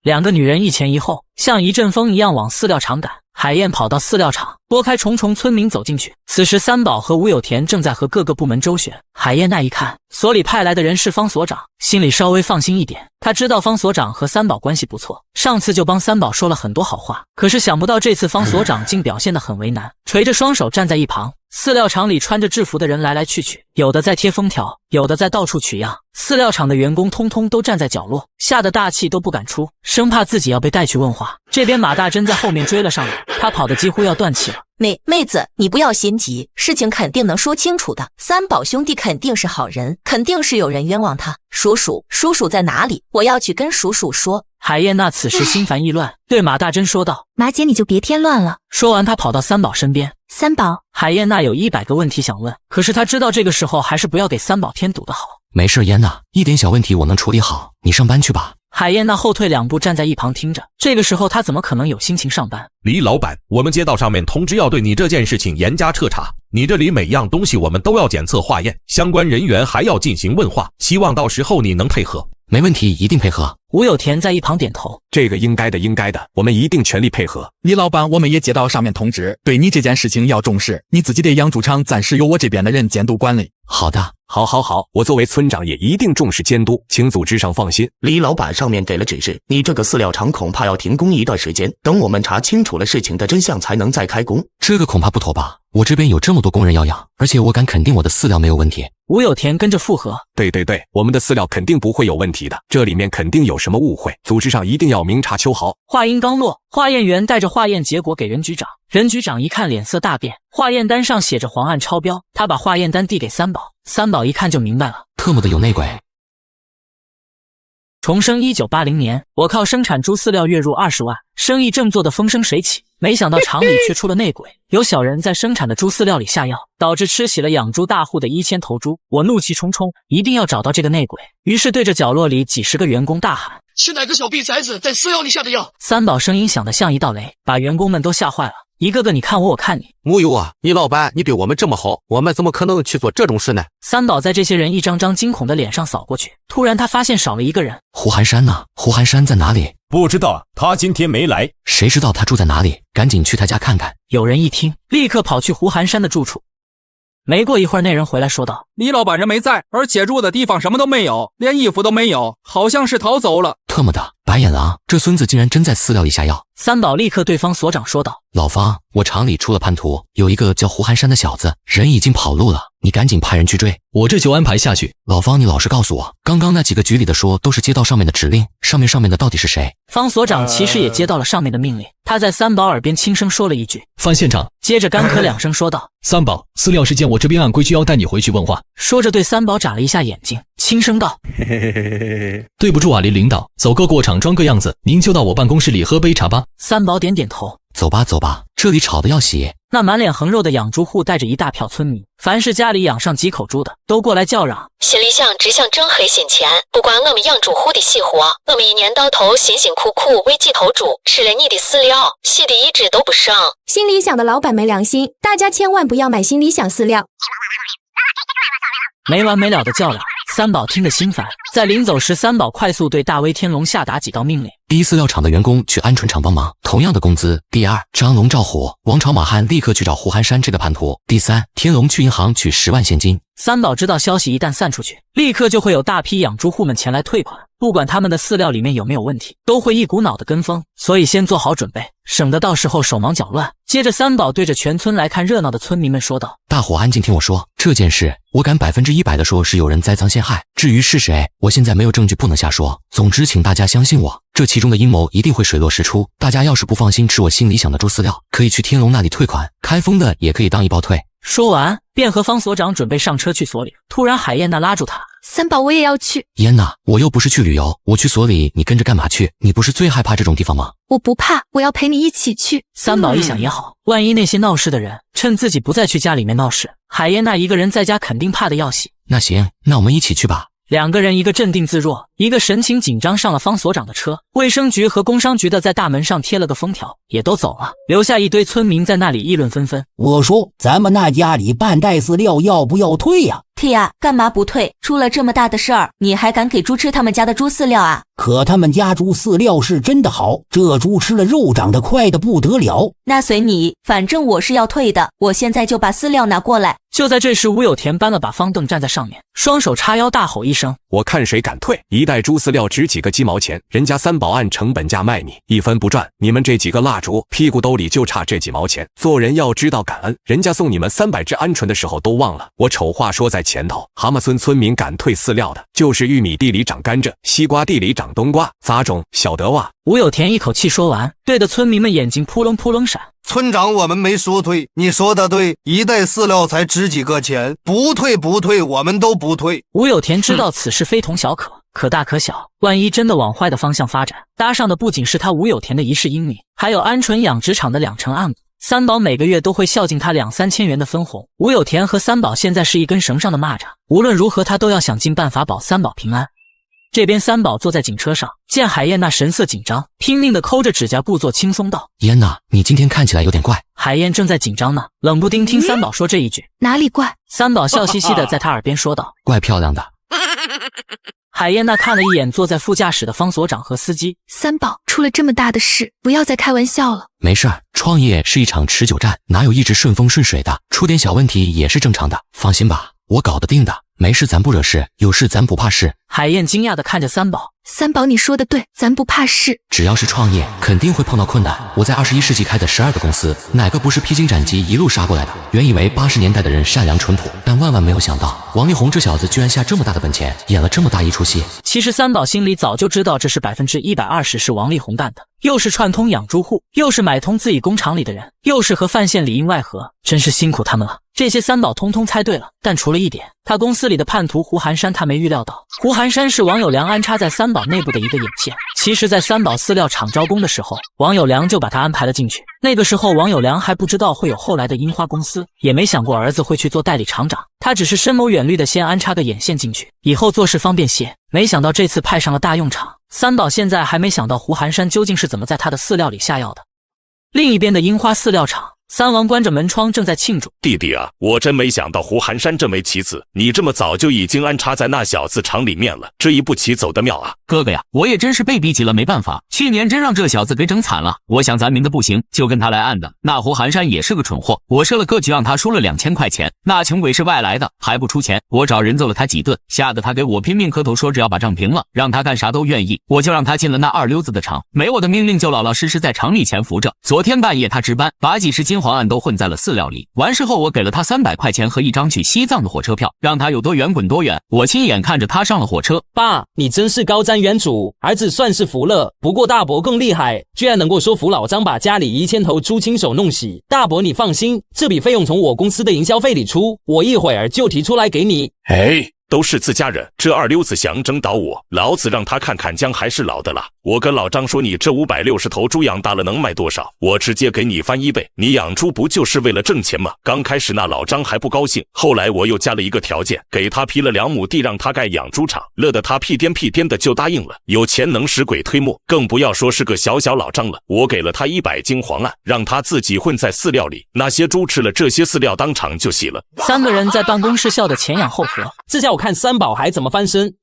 两个女人一前一后，像一阵风一样往饲料厂赶。海燕跑到饲料厂，拨开重重村民走进去。此时三宝和吴有田正在和各个部门周旋。海燕那一看，所里派来的人是方所长，心里稍微放心一点。他知道方所长和三宝关系不错，上次就帮三宝说了很多好话。可是想不到这次方所长竟表现得很为难，垂着双手站在一旁。饲料厂里穿着制服的人来来去去，有的在贴封条，有的在到处取样。饲料厂的员工通通都站在角落，吓得大气都不敢出，生怕自己要被带去问话。这边马大珍在后面追了上来，他跑得几乎要断气了。妹子，你不要心急，事情肯定能说清楚的。三宝兄弟肯定是好人，肯定是有人冤枉他。叔叔在哪里？我要去跟叔叔说。海燕娜此时心烦意乱，对马大珍说道：“马姐，你就别添乱了。”说完，她跑到三宝身边。三宝，海燕娜有100个问题想问，可是她知道这个时候还是不要给三宝添堵的好。没事，燕娜，一点小问题我能处理好，你上班去吧。海燕娜后退2步，站在一旁听着。这个时候她怎么可能有心情上班？李老板，我们街道上面通知要对你这件事情严加彻查，你这里每样东西我们都要检测化验，相关人员还要进行问话，希望到时候你能配合。没问题，一定配合。吴有田在一旁点头，这个应该的，我们一定全力配合。李老板，我们也接到上面通知，对你这件事情要重视，你自己的养猪场暂时由我这边的人监督管理。好的，好，我作为村长也一定重视监督，请组织上放心。李老板上面给了指示，你这个饲料厂恐怕要停工一段时间，等我们查清楚了事情的真相才能再开工。这个恐怕不妥吧？我这边有这么多工人要养，而且我敢肯定我的饲料没有问题。吴有田跟着附和，对，我们的饲料肯定不会有问题的，这里面肯定有什么误会，组织上一定要明察秋毫。话音刚落，化验员带着化验结果给任局长，任局长一看脸色大变，化验单上写着黄案超标，他把化验单递给三宝，三宝一看就明白了，特么的有内鬼。重生1980年，我靠生产猪饲料月入20万，生意正做得风生水起，没想到厂里却出了内鬼，有小人在生产的猪饲料里下药，导致吃洗了养猪大户的1000头猪。我怒气冲冲，一定要找到这个内鬼，于是对着角落里几十个员工大喊：是哪个小逼崽子在饲料里下的药？三宝声音响得像一道雷，把员工们都吓坏了，一个个你看我，我看你。木有啊，李老板，你对我们这么好，我们怎么可能去做这种事呢？三宝在这些人一张张惊恐的脸上扫过去，突然他发现少了一个人。胡寒山呢？胡寒山在哪里？不知道，他今天没来。谁知道他住在哪里？赶紧去他家看看。有人一听，立刻跑去胡寒山的住处。没过一会儿，那人回来说道：李老板人没在，而且住的地方什么都没有，连衣服都没有，好像是逃走了。特么的，白眼狼，这孙子竟然真在饲料里下药。三宝立刻对方所长说道：老方，我厂里出了叛徒，有一个叫胡寒山的小子，人已经跑路了，你赶紧派人去追，我这就安排下去。老方，你老实告诉我，刚刚那几个局里的说都是接到上面的指令，上面的到底是谁？方所长其实也接到了上面的命令，他在三宝耳边轻声说了一句：翻现场。接着干咳2声说道：三宝，饲料事件我这边按规矩要带你回去问话。说着对三宝眨了一下眼睛，轻声道：对不住啊，李领导，走个过场装个样子，您就到我办公室里喝杯茶吧。三宝点点头，走吧，这里吵得要洗。那满脸横肉的养猪户带着一大票村民，凡是家里养上几口猪的，都过来叫嚷：心里想只想挣黑心钱，不管我们养猪户的细活，我们一年到头辛辛苦苦喂几头猪，吃了你的饲料，洗的一只都不剩。心里想的老板没良心，大家千万不要买心里想饲料。没完没了的叫嚷，三宝听得心烦。在临走时，三宝快速对大威天龙下达几道命令：第一，饲料厂的员工去鹌鹑厂帮忙，同样的工资。第二，张龙赵虎、王朝马汉立刻去找胡寒山这个叛徒。第三，天龙去银行取10万现金。三宝知道消息一旦散出去，立刻就会有大批养猪户们前来退款，不管他们的饲料里面有没有问题，都会一股脑的跟风，所以先做好准备，省得到时候手忙脚乱。接着三宝对着全村来看热闹的村民们说道：大伙安静听我说，这件事我敢100%的说是有人栽赃陷害，至于是谁，我现在没有证据不能瞎说。总之请大家相信我，这其中的阴谋一定会水落石出。大家要是不放心吃我心里想的猪饲料，可以去天龙那里退款，开封的也可以当一包退。说完便和方所长准备上车去所里，突然海燕娜拉住他：三宝，我也要去。燕娜，我又不是去旅游，我去所里，你跟着干嘛去？你不是最害怕这种地方吗？我不怕，我要陪你一起去。三宝一想也好，万一那些闹事的人趁自己不再去家里面闹事，海燕娜一个人在家肯定怕的要死。那行，那我们一起去吧。两个人一个镇定自若，一个神情紧张，上了方所长的车。卫生局和工商局的在大门上贴了个封条，也都走了，留下一堆村民在那里议论纷纷。我说咱们那家里半袋饲料要不要退呀？退呀，干嘛不退？出了这么大的事儿，你还敢给猪吃他们家的猪饲料啊？可他们家猪饲料是真的好，这猪吃了肉长得快的不得了。那随你，反正我是要退的，我现在就把饲料拿过来。就在这时，吴有田搬了把方凳站在上面，双手叉腰大吼一声：我看谁敢退！一袋猪饲料值几个鸡毛钱，人家三宝按成本价卖你，1分不赚。你们这几个蜡烛屁股兜里就差这几毛钱，做人要知道感恩。人家送你们300只鹌鹑的时候都忘了。我丑话说在前头，蛤蟆村村民敢退饲料的，就是玉米地里长甘蔗，西瓜地里长冬瓜，杂种晓得哇！吴有田一口气说完，对着村民们眼睛扑棱扑棱闪。村长，我们没说退，你说的对，一袋饲料才值几个钱，不退，我们都不退。吴有田知道此事非同小可，可大可小，万一真的往坏的方向发展，搭上的不仅是他吴有田的1世英名，还有鹌鹑养殖场的2成暗股。三宝每个月都会孝敬他2-3千元的分红。吴有田和三宝现在是一根绳上的蚂蚱，无论如何他都要想尽办法保三宝平安。这边三宝坐在警车上，见海燕娜神色紧张，拼命地抠着指甲，故作轻松道：燕娜，你今天看起来有点怪。海燕正在紧张呢，冷不丁听三宝说这一句，哪里怪？三宝笑嘻嘻地在他耳边说道：怪漂亮的。海燕娜看了一眼坐在副驾驶的方所长和司机，三宝出了这么大的事，不要再开玩笑了。没事儿，创业是一场持久战，哪有一直顺风顺水的？出点小问题也是正常的，放心吧，我搞得定的。没事咱不惹事，有事咱不怕事。海燕惊讶地看着三宝，三宝你说的对，咱不怕事。只要是创业，肯定会碰到困难。我在21世纪开的12个公司，哪个不是披荆斩棘一路杀过来的？原以为80年代的人善良淳朴，但万万没有想到，王力宏这小子居然下这么大的本钱，演了这么大一出戏。其实三宝心里早就知道这是120%是王力宏干的，又是串通养猪户，又是买通自己工厂里的人，又是和范县里应外合，真是辛苦他们了。这些三宝通通猜对了，但除了一点，他公司里的叛徒胡寒山他没预料到。胡寒山是王有良安插在三宝内部的一个眼线。其实在三宝饲料厂招工的时候，王有良就把他安排了进去。那个时候王有良还不知道会有后来的樱花公司，也没想过儿子会去做代理厂长，他只是深谋远虑的先安插个眼线进去，以后做事方便些。没想到这次派上了大用场，三宝现在还没想到胡寒山究竟是怎么在他的饲料里下药的。另一边的樱花饲料厂，三王关着门窗正在庆祝。弟弟啊，我真没想到胡寒山这枚棋子，你这么早就已经安插在那小子厂里面了，这一步棋走得妙啊！哥哥呀，我也真是被逼急了，没办法，去年真让这小子给整惨了。我想咱明的不行，就跟他来暗的。那胡寒山也是个蠢货，我设了个局让他输了2000块钱，那穷鬼是外来的，还不出钱，我找人揍了他几顿，吓得他给我拼命磕头说只要把账平了，让他干啥都愿意。我就让他进了那二溜子的厂，没我的命令就老老实实在厂里潜伏着。昨天半夜他值班，把几十斤黄案都混在了饲料里。完事后我给了他300块钱和一张去西藏的火车票，让他有多远滚多远。我亲眼看着他上了火车。爸，你真是高瞻远瞩，儿子算是服了。不过大伯更厉害，居然能够说服老张把家里1000头猪亲手弄洗。大伯你放心，这笔费用从我公司的营销费里出，我一会儿就提出来给你。都是自家人，这二溜子想整倒我，老子让他看看姜还是老的辣。我跟老张说，你这560头猪养大了能卖多少，我直接给你翻1倍。你养猪不就是为了挣钱吗？刚开始那老张还不高兴，后来我又加了一个条件，给他批了2亩地让他盖养猪场，乐得他屁颠屁颠的就答应了。有钱能使鬼推磨，更不要说是个小老张了。我给了他100斤黄案，让他自己混在饲料里，那些猪吃了这些饲料当场就洗了。3个人在办公室笑得前仰后合，这下我看三宝还怎么翻身。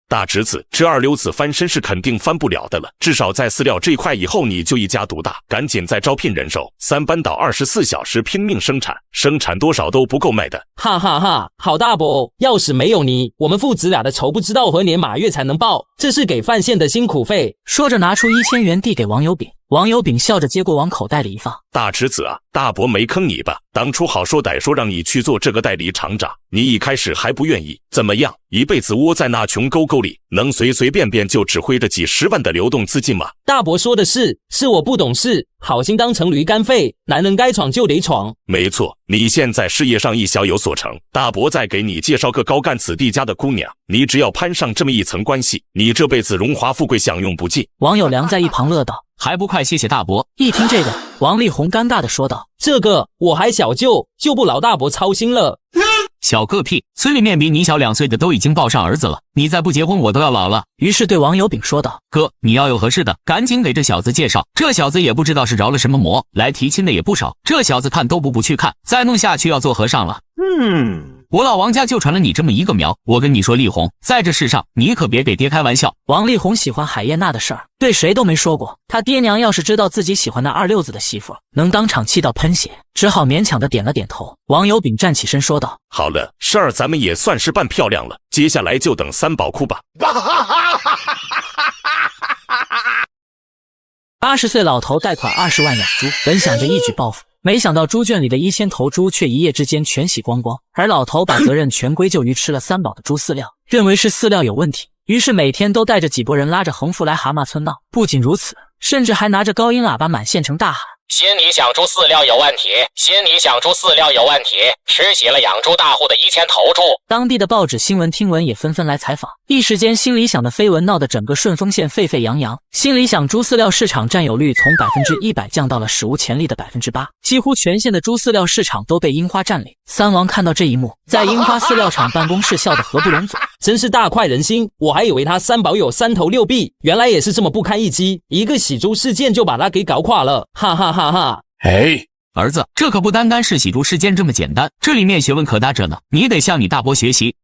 大侄子，这二溜子翻身是肯定翻不了的了，至少在饲料这一块以后你就一家独大，赶紧再招聘人手，3班倒24小时拼命生产，生产多少都不够卖的。哈哈哈，好大伯，要是没有你，我们父子俩的仇不知道何年马月才能报，这是给范县的辛苦费。说着拿出1000元递给王有炳，王有炳笑着接过往口袋里一放。大侄子啊，大伯没坑你吧？当初好说歹说让你去做这个代理厂长，你一开始还不愿意，怎么样？一辈子窝在那穷沟沟里，能随随便便就指挥着几10万的流动资金吗？大伯说的是我不懂事，好心当成驴肝肺，男人该闯就得闯。没错，你现在事业上一小有所成，大伯再给你介绍个高干子弟家的姑娘，你只要攀上这么一层关系，你这辈子荣华富贵享用不尽。王有良在一旁乐道，还不快谢谢大伯。一听这个，王力宏尴尬地说道，这个我还小就不劳大伯操心了。小个屁，村里面比你小2岁的都已经抱上儿子了，你再不结婚我都要老了。于是对王有炳说道，哥，你要有合适的，赶紧给这小子介绍。这小子也不知道是着了什么魔，来提亲的也不少，这小子看都不去看，再弄下去要做和尚了。我老王家就传了你这么一个苗，我跟你说力宏，在这世上你可别给爹开玩笑。王力宏喜欢海燕娜的事儿对谁都没说过，他爹娘要是知道自己喜欢那二溜子的媳妇，能当场气到喷血，只好勉强的点了点头。王有炳站起身说道，好了，事儿咱们也算是办漂亮了，接下来就等三宝哭吧。80岁老头贷款20万养猪，本想着一举报复，没想到猪圈里的1000头猪却一夜之间全洗光光，而老头把责任全归咎于吃了三宝的猪饲料，认为是饲料有问题，于是每天都带着几拨人拉着横幅来蛤蟆村闹。不仅如此，甚至还拿着高音喇叭满县城大喊，心里想猪饲料有问题，心里想猪饲料有问题，吃洗了养猪大户的1000头猪。当地的报纸、新闻、听闻也纷纷来采访，一时间心理想的绯闻闹得整个顺丰县沸沸扬扬。心理想猪饲料市场占有率从100%降到了史无前例的8%，几乎全县的猪饲料市场都被樱花占领。三王看到这一幕，在樱花饲料厂办公室笑得合不拢嘴，真是大快人心。我还以为他三宝有3头6臂，原来也是这么不堪一击，一个洗猪事件就把他给搞垮了，哈哈哈哈。哎，儿子，这可不单单是洗猪事件这么简单，这里面学问可大着呢，你得向你大伯学习。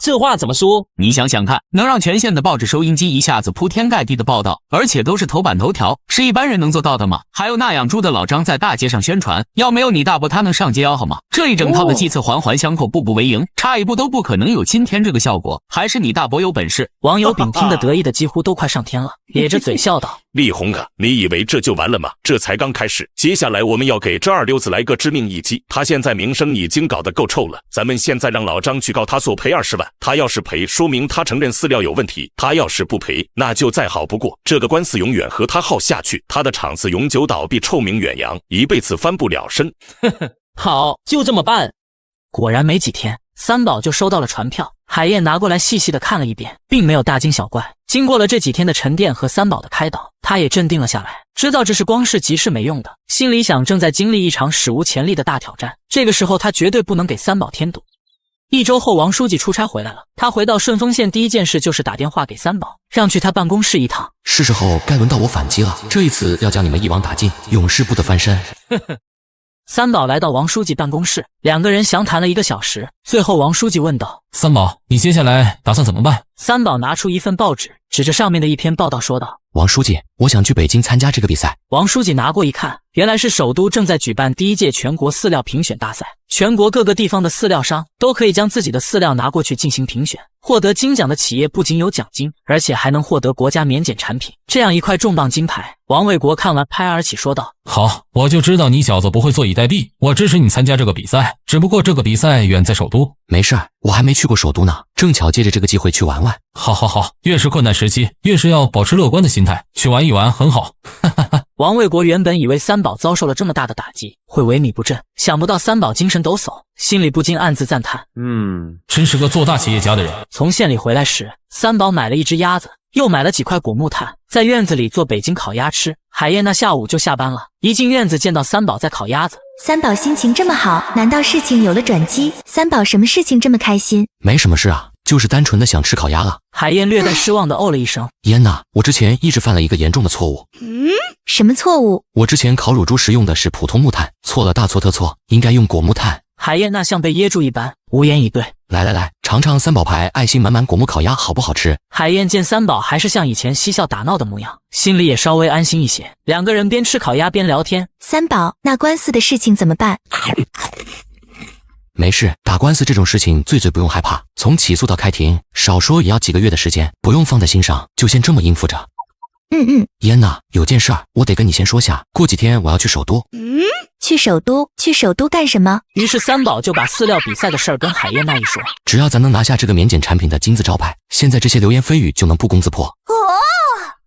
这话怎么说？你想想看，能让全县的报纸收音机一下子铺天盖地的报道，而且都是头版头条，是一般人能做到的吗？还有那养猪的老张在大街上宣传，要没有你大伯他能上街吆喝吗？这一整套的计策环环相扣，步步为营，差一步都不可能有今天这个效果，还是你大伯有本事。网友丙听得得意的几乎都快上天了，咧着嘴笑道：力宏啊，你以为这就完了吗？这才刚开始，接下来我们要给这二流子来个致命一击。他现在名声已经搞得够臭了，咱们现在让老张去告他索赔20万，他要是赔，说明他承认饲料有问题，他要是不赔，那就再好不过，这个官司永远和他耗下去，他的厂子永久倒闭，臭名远扬，一辈子翻不了身。好，就这么办。果然没几天，三宝就收到了传票，海燕拿过来细细的看了一遍，并没有大惊小怪。经过了这几天的沉淀和三宝的开导，他也镇定了下来，知道这是光是急是没用的，心里想正在经历一场史无前例的大挑战，这个时候他绝对不能给三宝添堵。1周后，王书记出差回来了，他回到顺丰县第一件事就是打电话给三宝，让去他办公室一趟。是时候该轮到我反击了，这一次要将你们一网打尽，永世不得翻身。三宝来到王书记办公室，两个人详谈了1个小时，最后王书记问道：三宝，你接下来打算怎么办？三宝拿出一份报纸，指着上面的一篇报道说道：王书记，我想去北京参加这个比赛。王书记拿过一看，原来是首都正在举办第1届全国饲料评选大赛，全国各个地方的饲料商都可以将自己的饲料拿过去进行评选，获得金奖的企业不仅有奖金，而且还能获得国家免检产品，这样一块重磅金牌。王卫国看完拍而起说道：好，我就知道你小子不会坐以待毙，我支持你参加这个比赛，只不过这个比赛远在首都。没事，我还没去过首都呢，正巧借着这个机会去玩玩。好，越是困难时期，越是要保持乐观的心态，去玩一玩很好。王卫国原本以为三宝遭受了这么大的打击会萎靡不振，想不到三宝精神抖擞，心里不禁暗自赞叹，真是个做大企业家的人。从县里回来时，三宝买了1只鸭子，又买了几块果木炭，在院子里做北京烤鸭吃。海燕那下午就下班了，一进院子见到三宝在烤鸭子。三宝心情这么好，难道事情有了转机？三宝什么事情这么开心？没什么事啊，就是单纯的想吃烤鸭了。海燕略带失望的哦了一声。燕娜，我之前一直犯了一个严重的错误。什么错误？我之前烤乳猪时用的是普通木炭，错了，大错特错，应该用果木炭。海燕那像被噎住一般，无言以对。来，尝尝三宝牌爱心满满果木烤鸭好不好吃？海燕见三宝还是像以前嬉笑打闹的模样，心里也稍微安心一些。两个人边吃烤鸭边聊天。三宝，那官司的事情怎么办？没事，打官司这种事情最不用害怕，从起诉到开庭，少说也要几个月的时间，不用放在心上，就先这么应付着。燕娜，有件事儿我得跟你先说下，过几天我要去首都。去首都干什么？于是三宝就把饲料比赛的事儿跟海燕娜一说，只要咱能拿下这个免检产品的金字招牌，现在这些流言蜚语就能不攻自破。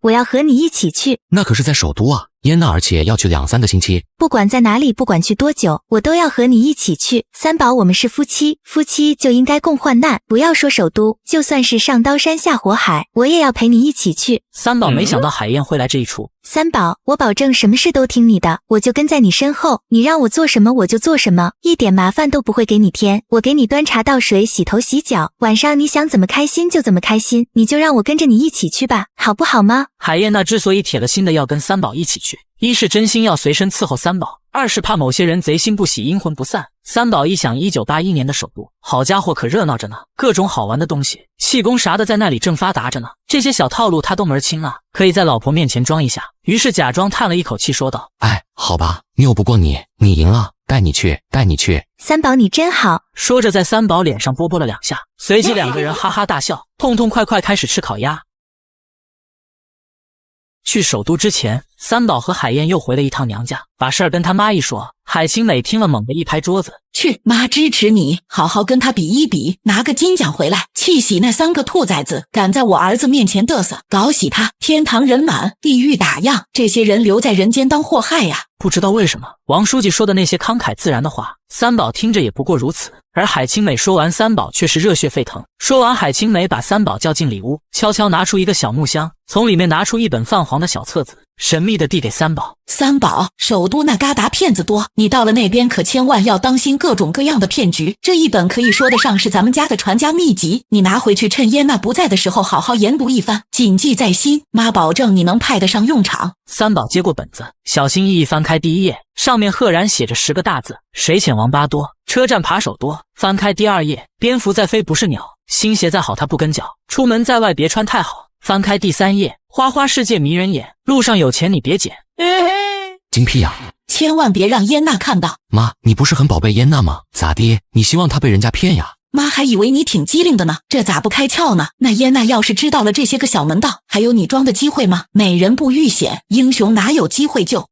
我要和你一起去。那可是在首都啊，燕娜，而且要去2-3个星期。不管在哪里，不管去多久，我都要和你一起去。三宝，我们是夫妻，夫妻就应该共患难。不要说首都，就算是上刀山下火海，我也要陪你一起去。三宝没想到海燕会来这一出。三宝，我保证什么事都听你的，我就跟在你身后，你让我做什么我就做什么，一点麻烦都不会给你添。我给你端茶倒水，洗头洗脚，晚上你想怎么开心就怎么开心，你就让我跟着你一起去吧，好不好吗？海燕娜之所以铁了心的要跟三宝一起去，一是真心要随身伺候三宝，二是怕某些人贼心不喜，阴魂不散。三宝一想1981年的首都，好家伙可热闹着呢，各种好玩的东西，气功啥的在那里正发达着呢，这些小套路他都门清了，可以在老婆面前装一下。于是假装叹了一口气说道：好吧，拗不过你，你赢了，带你去。三宝你真好。说着在三宝脸上啵啵了2下，随即两个人哈哈大笑，痛痛快快开始吃烤鸭。去首都之前，三宝和海燕又回了一趟娘家，把事儿跟他妈一说。海清美听了猛地一拍桌子：去，妈支持你，好好跟他比一比，拿个金奖回来，气死那3个兔崽子，敢在我儿子面前嘚瑟，搞死他，天堂人满，地狱打烊，这些人留在人间当祸害呀！不知道为什么，王书记说的那些慷慨自然的话，三宝听着也不过如此。而海清美说完，三宝却是热血沸腾。说完，海清美把三宝叫进里屋，悄悄拿出一个小木箱，从里面拿出一本泛黄的小册子，神秘地递给三宝。三宝，首都那旮沓骗子多，你到了那边可千万要当心各种各样的骗局。这一本可以说得上是咱们家的传家秘籍，你拿回去趁燕娜不在的时候好好研读一番，谨记在心。妈保证你能派得上用场。三宝接过本子，小心翼翼翻开第一页，上面赫然写着10个大字：水浅王八多，车站扒手多。翻开第2页，蝙蝠在飞不是鸟，新鞋再好它不跟脚，出门在外别穿太好。翻开第3页，花花世界迷人眼，路上有钱你别捡。精辟呀！千万别让燕娜看到。妈，你不是很宝贝燕娜吗？咋的？你希望她被人家骗呀？妈还以为你挺机灵的呢，这咋不开窍呢？那燕娜要是知道了这些个小门道，还有你装的机会吗？美人不遇险，英雄哪有机会救？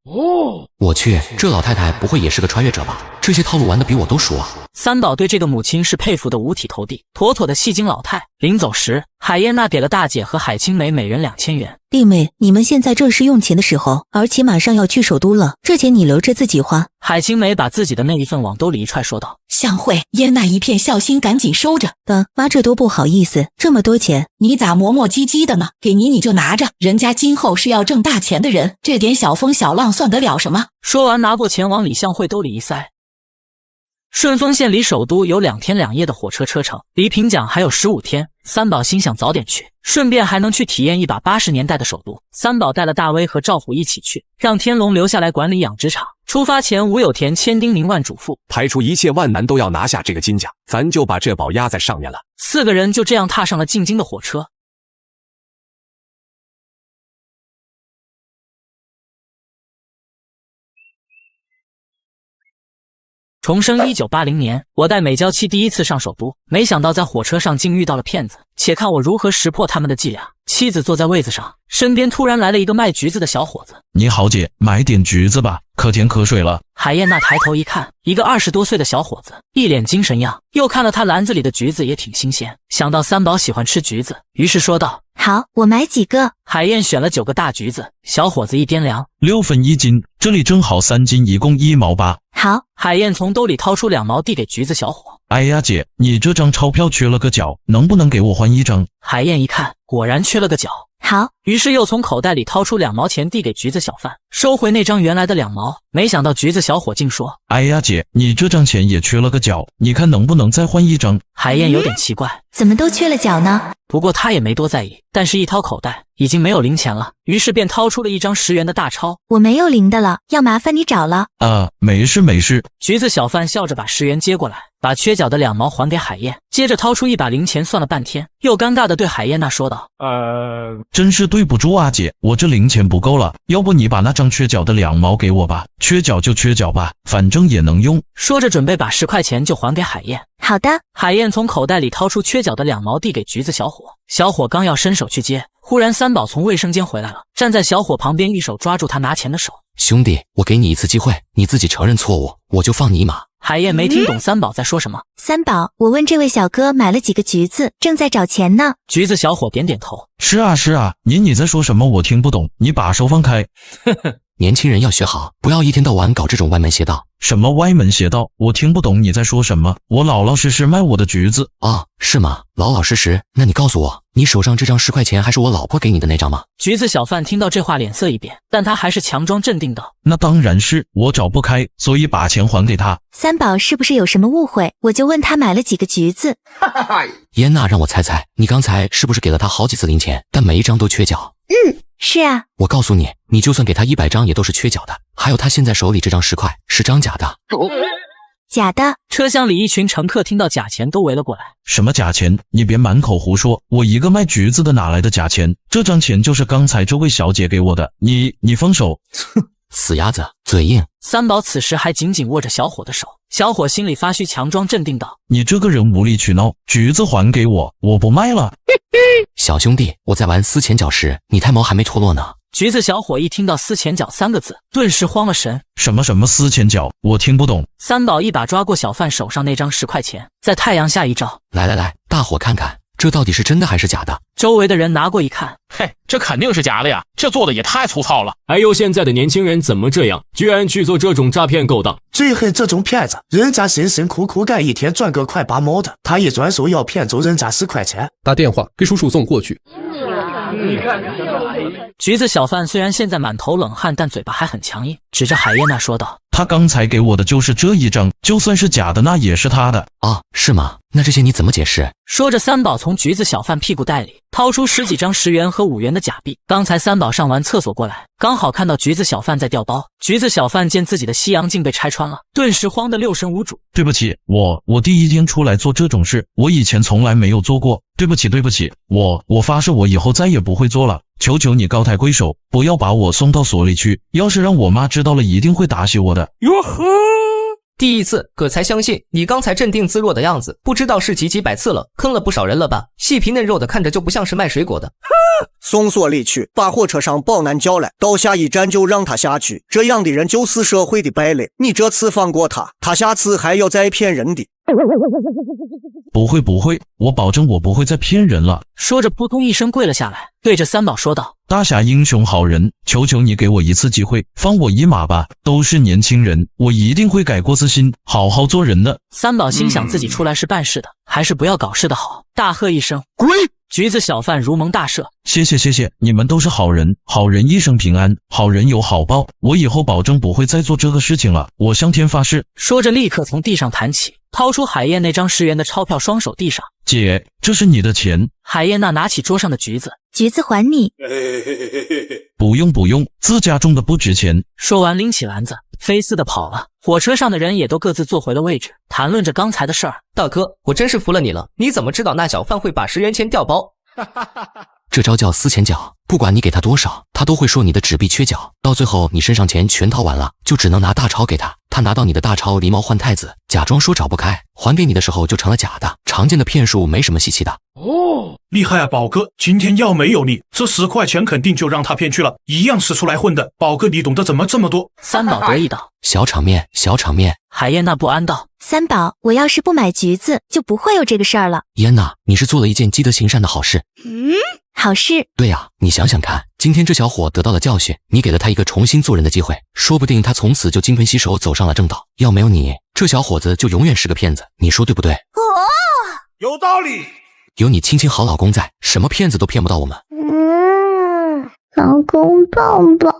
我去，这老太太不会也是个穿越者吧？这些套路玩的比我都熟啊！三宝对这个母亲是佩服的五体投地，妥妥的戏精老太。临走时，海燕娜给了大姐和海清美每人2000元。弟妹，你们现在正是用钱的时候，而且马上要去首都了，这钱你留着自己花。海清美把自己的那一份往兜里一揣，说道：向会，燕娜一片孝心，赶紧收着。妈这都不好意思，这么多钱，你咋磨磨唧唧的呢？给你就拿着，人家今后是要挣大钱的人，这点小风小浪算得了什么？说完，拿过钱往李向会兜里一塞。顺丰线离首都有2天2夜的火车车程，离评奖还有15天。三宝心想早点去，顺便还能去体验一把80年代的首都。三宝带了大威和赵虎一起去，让天龙留下来管理养殖场。出发前，吴有田千叮咛万嘱咐，排除一切万难都要拿下这个金奖，咱就把这宝压在上面了。4个人就这样踏上了进京的火车。重生1980年，我带美娇妻第一次上首都，没想到在火车上竟遇到了骗子，且看我如何识破他们的伎俩。妻子坐在位子上，身边突然来了一个卖橘子的小伙子。你好姐，买点橘子吧，可甜可水了。海燕娜抬头一看，一个20多岁的小伙子，一脸精神样，又看了他篮子里的橘子也挺新鲜，想到三宝喜欢吃橘子，于是说道：好，我买几个。海燕选了9个大橘子，小伙子一掂量，6分1斤，这里正好3斤，一共1毛8。好，海燕从兜里掏出2毛递给橘子小伙。哎呀姐，你这张钞票缺了个角，能不能给我换一张？海燕一看，果然缺了个角。好，于是又从口袋里掏出2毛钱递给橘子小贩，收回那张原来的2毛。没想到橘子小伙竟说：哎呀姐，你这张钱也缺了个角，你看能不能再换一张？海燕有点奇怪，怎么都缺了角呢？不过他也没多在意，但是一掏口袋已经没有零钱了，于是便掏出了一张10元的大钞。我没有零的了，要麻烦你找了。没事没事。橘子小贩笑着把10元接过来，把缺角的2毛还给海燕，接着掏出一把零钱算了半天，又尴尬地对海燕娜说道：真是对不住啊姐，我这零钱不够了，要不你把那张缺角的2毛给我吧，缺角就缺角吧，反正也能用。说着准备把10块钱就还给海燕。好的。海燕从口袋里掏出缺角的2毛递给橘子小伙，小伙刚要伸手去接，忽然三宝从卫生间回来了，站在小伙旁边，一手抓住他拿钱的手。兄弟，我给你一次机会，你自己承认错误，我就放你一马。海燕没听懂三宝在说什么。三宝，我问这位小哥买了几个橘子，正在找钱呢。橘子小伙点点头。是啊是啊，你在说什么？我听不懂，你把手放开。年轻人要学好，不要一天到晚搞这种歪门邪道。什么歪门邪道？我听不懂你在说什么。我老老实实卖我的橘子。是吗？老老实实？那你告诉我，你手上这张10块钱还是我老婆给你的那张吗？橘子小贩听到这话脸色一变，但他还是强装镇定道：那当然是，我找不开，所以把钱还给他。三宝是不是有什么误会？我就问他买了几个橘子。燕娜让我猜猜，你刚才是不是给了他好几次零钱，但每一张都缺角？是啊。我告诉你，你就算给他100张也都是缺角的。还有他现在手里这张10块是张假的。假的。车厢里一群乘客听到假钱都围了过来。什么假钱？你别满口胡说，我一个卖橘子的哪来的假钱？这张钱就是刚才这位小姐给我的，你放手。死鸭子，嘴硬。三宝此时还紧紧握着小伙的手，小伙心里发虚，强装镇定道：你这个人无理取闹，橘子还给我，我不卖了。小兄弟，我在玩撕前脚时，你胎毛还没脱落呢。橘子小伙一听到撕前脚3个字，顿时慌了神。什么撕前脚？我听不懂。三宝一把抓过小贩手上那张10块钱，在太阳下一照。来，大伙看看，这到底是真的还是假的？周围的人拿过一看，嘿，这肯定是假的呀，这做的也太粗糙了。哎呦，现在的年轻人怎么这样，居然去做这种诈骗勾当？最恨这种骗子，人家辛辛苦苦干一天赚个快8毛的，他一转手要骗走人家10块钱。打电话给叔叔送过去。橘子小贩虽然现在满头冷汗，但嘴巴还很强硬，指着海燕娜说道：他刚才给我的就是这一张，就算是假的，那也是他的。啊，是吗？那这些你怎么解释？说着，三宝从橘子小贩屁股袋里掏出10几张10元和5元的假币。刚才三宝上完厕所过来，刚好看到橘子小贩在调包。橘子小贩见自己的西洋镜被拆穿了，顿时慌得六神无主。对不起，我第一天出来做这种事，我以前从来没有做过。对不起，我发誓我以后再也不会做了。求求你高抬贵手，不要把我送到所里去，要是让我妈知道了，一定会打死我的。哟呵！第一次，哥才相信你刚才镇定自若的样子，不知道是几百次了，坑了不少人了吧？细皮嫩肉的，看着就不像是卖水果的。松所里去，把货车上报案叫来，到下一站就让他下去。这样的人就是社会的败类，你这次放过他，他下次还要再骗人的。不会，我保证我不会再骗人了。说着扑通一声跪了下来，对着三宝说道：大侠英雄好人，求求你给我一次机会，放我一马吧，都是年轻人，我一定会改过自新，好好做人的。三宝心想自己出来是办事的，还是不要搞事的好，大喝一声滚！橘子小贩如蒙大赦，谢谢，你们都是好人，好人一生平安，好人有好报，我以后保证不会再做这个事情了，我向天发誓。说着立刻从地上弹起，掏出海燕那张10元的钞票，双手递上。姐，这是你的钱。海燕娜拿起桌上的橘子，橘子还你。不用，自家种的不值钱。说完拎起篮子飞似的跑了。火车上的人也都各自坐回了位置，谈论着刚才的事儿。大哥，我真是服了你了，你怎么知道那小贩会把10元钱调包？这招叫撕钱角，不管你给他多少，他都会说你的纸币缺角，到最后你身上钱全掏完了，就只能拿大钞给他，他拿到你的大钞狸猫换太子，假装说找不开，还给你的时候就成了假的。常见的骗术，没什么稀奇的。哦，厉害啊，宝哥！今天要没有你，这10块钱肯定就让他骗去了，一样是出来混的。宝哥，你懂得怎么这么多？三宝得意道：小场面。海燕娜不安道：三宝，我要是不买橘子，就不会有这个事儿了。燕娜，你是做了一件积德行善的好事。好事？对呀，你想想看，今天这小伙得到了教训，你给了他一个重新做人的机会，说不定他从此就金盆洗手走上了正道。要没有你，这小伙子就永远是个骗子，你说对不对？有道理。有你亲好老公在，什么骗子都骗不到我们。老公抱抱。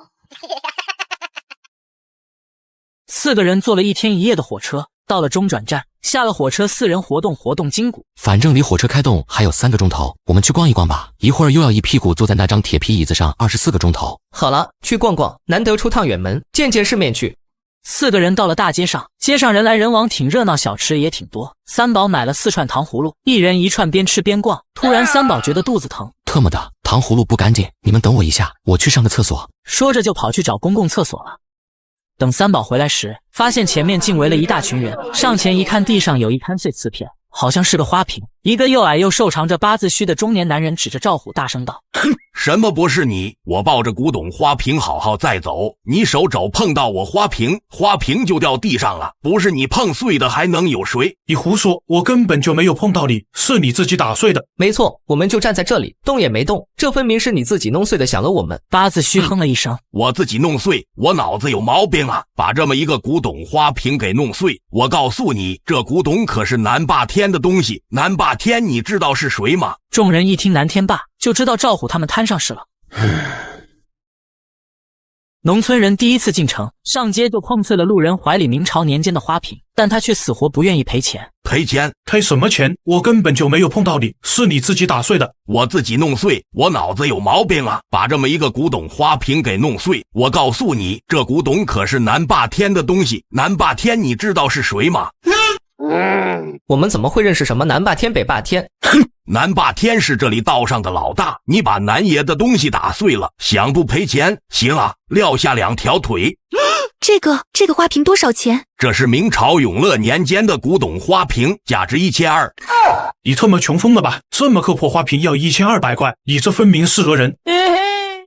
4个人坐了1天1夜的火车，到了中转站，下了火车，4人活动筋骨。反正离火车开动还有3个钟头，我们去逛一逛吧，一会儿又要一屁股坐在那张铁皮椅子上24个钟头。好了，去逛逛，难得出趟远门，见世面去。4个人到了大街上，街上人来人往，挺热闹，小吃也挺多。三宝买了4串糖葫芦，一人1串，边吃边逛。突然三宝觉得肚子疼，特么的，糖葫芦不干净，你们等我一下，我去上个厕所。说着就跑去找公共厕所了。等三宝回来时，发现前面竟围了一大群人，上前一看，地上有一摊碎瓷片，好像是个花瓶。一个又矮又瘦长着8字须的中年男人指着赵虎大声道：哼，什么不是你？我抱着古董花瓶好好再走，你手肘碰到我花瓶，花瓶就掉地上了，不是你碰碎的还能有谁？你胡说，我根本就没有碰到你，是你自己打碎的。没错，我们就站在这里动也没动，这分明是你自己弄碎的，想了我们。8字须哼了一声：我自己弄碎，我脑子有毛病啊，把这么一个古董花瓶给弄碎。我告诉你，这古董可是南霸天的东西，南霸天你知道是谁吗？众人一听南天霸，就知道赵虎他们摊上事了。农村人第一次进城，上街就碰碎了路人怀里明朝年间的花瓶，但他却死活不愿意赔钱。赔钱？赔什么钱？我根本就没有碰到你，是你自己打碎的。我自己弄碎，我脑子有毛病啊，把这么一个古董花瓶给弄碎。我告诉你，这古董可是南霸天的东西，南霸天你知道是谁吗？我们怎么会认识什么南霸天北霸天？哼，南霸天是这里道上的老大，你把南爷的东西打碎了，想不赔钱？行啊，撂下2条腿。这个花瓶多少钱？这是明朝永乐年间的古董花瓶，价值1200。你他妈穷疯了吧？这么个破花瓶要1200块，你这分明是讹人。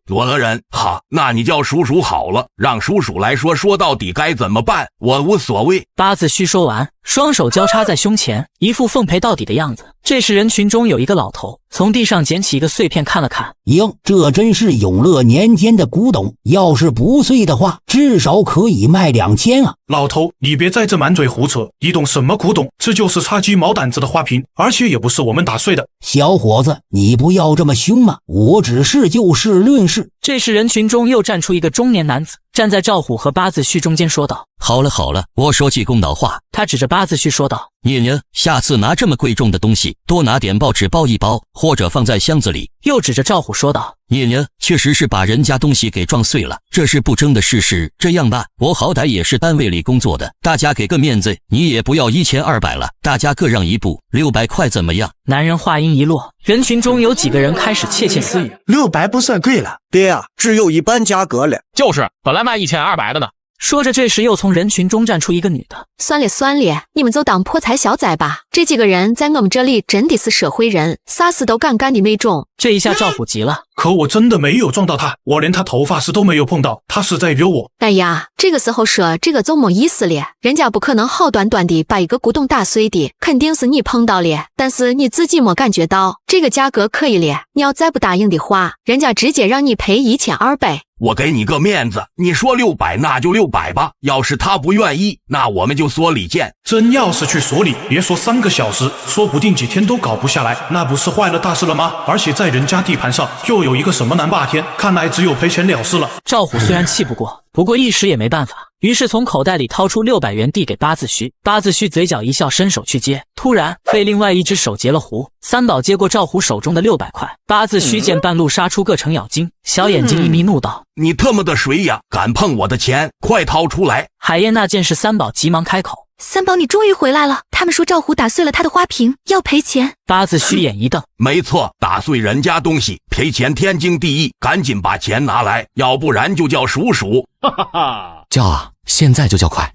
罗德人，好，那你叫叔叔好了，让叔叔来说，说到底该怎么办，我无所谓。八字须说完，双手交叉在胸前，一副奉陪到底的样子。这时人群中有一个老头从地上捡起一个碎片看了看，哟，这真是永乐年间的古董，要是不碎的话，至少可以卖2000啊！老头，你别在这满嘴胡扯，你懂什么古董？这就是插鸡毛掸子的花瓶，而且也不是我们打碎的。小伙子，你不要这么凶嘛，我只是就事论事。这时人群中又站出一个中年男子，站在赵虎和八字须中间说道：好了好了，我说句公道话。他指着八字须说道：你下次拿这么贵重的东西，多拿点报纸包一包，或者放在箱子里。又指着赵虎说道：你确实是把人家东西给撞碎了，这是不争的事实。这样吧，我好歹也是单位里工作的，大家给个面子，你也不要1200了，大家各让一步，600块怎么样？男人话音一落，人群中有几个人开始窃窃私语：600不算贵了，对啊，只有一半价格了。就是，本来卖1200的呢。说着，这时又从人群中站出一个女的。算了算了，你们就当破财消灾吧。这几个人在我们这里真的是社会人，啥事都敢干的那种。这一下赵虎急了，可我真的没有撞到他，我连他头发丝都没有碰到，他是在惹我。哎呀，这个时候说这个就没意思了，人家不可能好端端的把一个古董打碎的，肯定是你碰到了，但是你自己没感觉到。这个价格可以了，你要再不答应的话，人家直接让你赔1200。我给你个面子，你说600那就600吧，要是他不愿意，那我们就说理见。真要是去所里，别说3个小时，说不定几天都搞不下来，那不是坏了大事了吗？而且在人家地盘上又有一个什么南霸天，看来只有赔钱了事了。赵虎虽然气不过，不过一时也没办法，于是从口袋里掏出600元递给八字须。八字须嘴角一笑，伸手去接，突然被另外一只手截了胡。三宝接过赵虎手中的600块，八字须见半路杀出个程咬金，小眼睛一眯，怒道：你特么的谁呀，敢碰我的钱，快掏出来！海燕娜见是三宝，急忙开口：三宝，你终于回来了，他们说赵虎打碎了他的花瓶，要赔钱。八字须眼一瞪：没错，打碎人家东西赔钱天经地义，赶紧把钱拿来，要不然就叫叔叔。哈哈哈，叫啊，现在就叫快。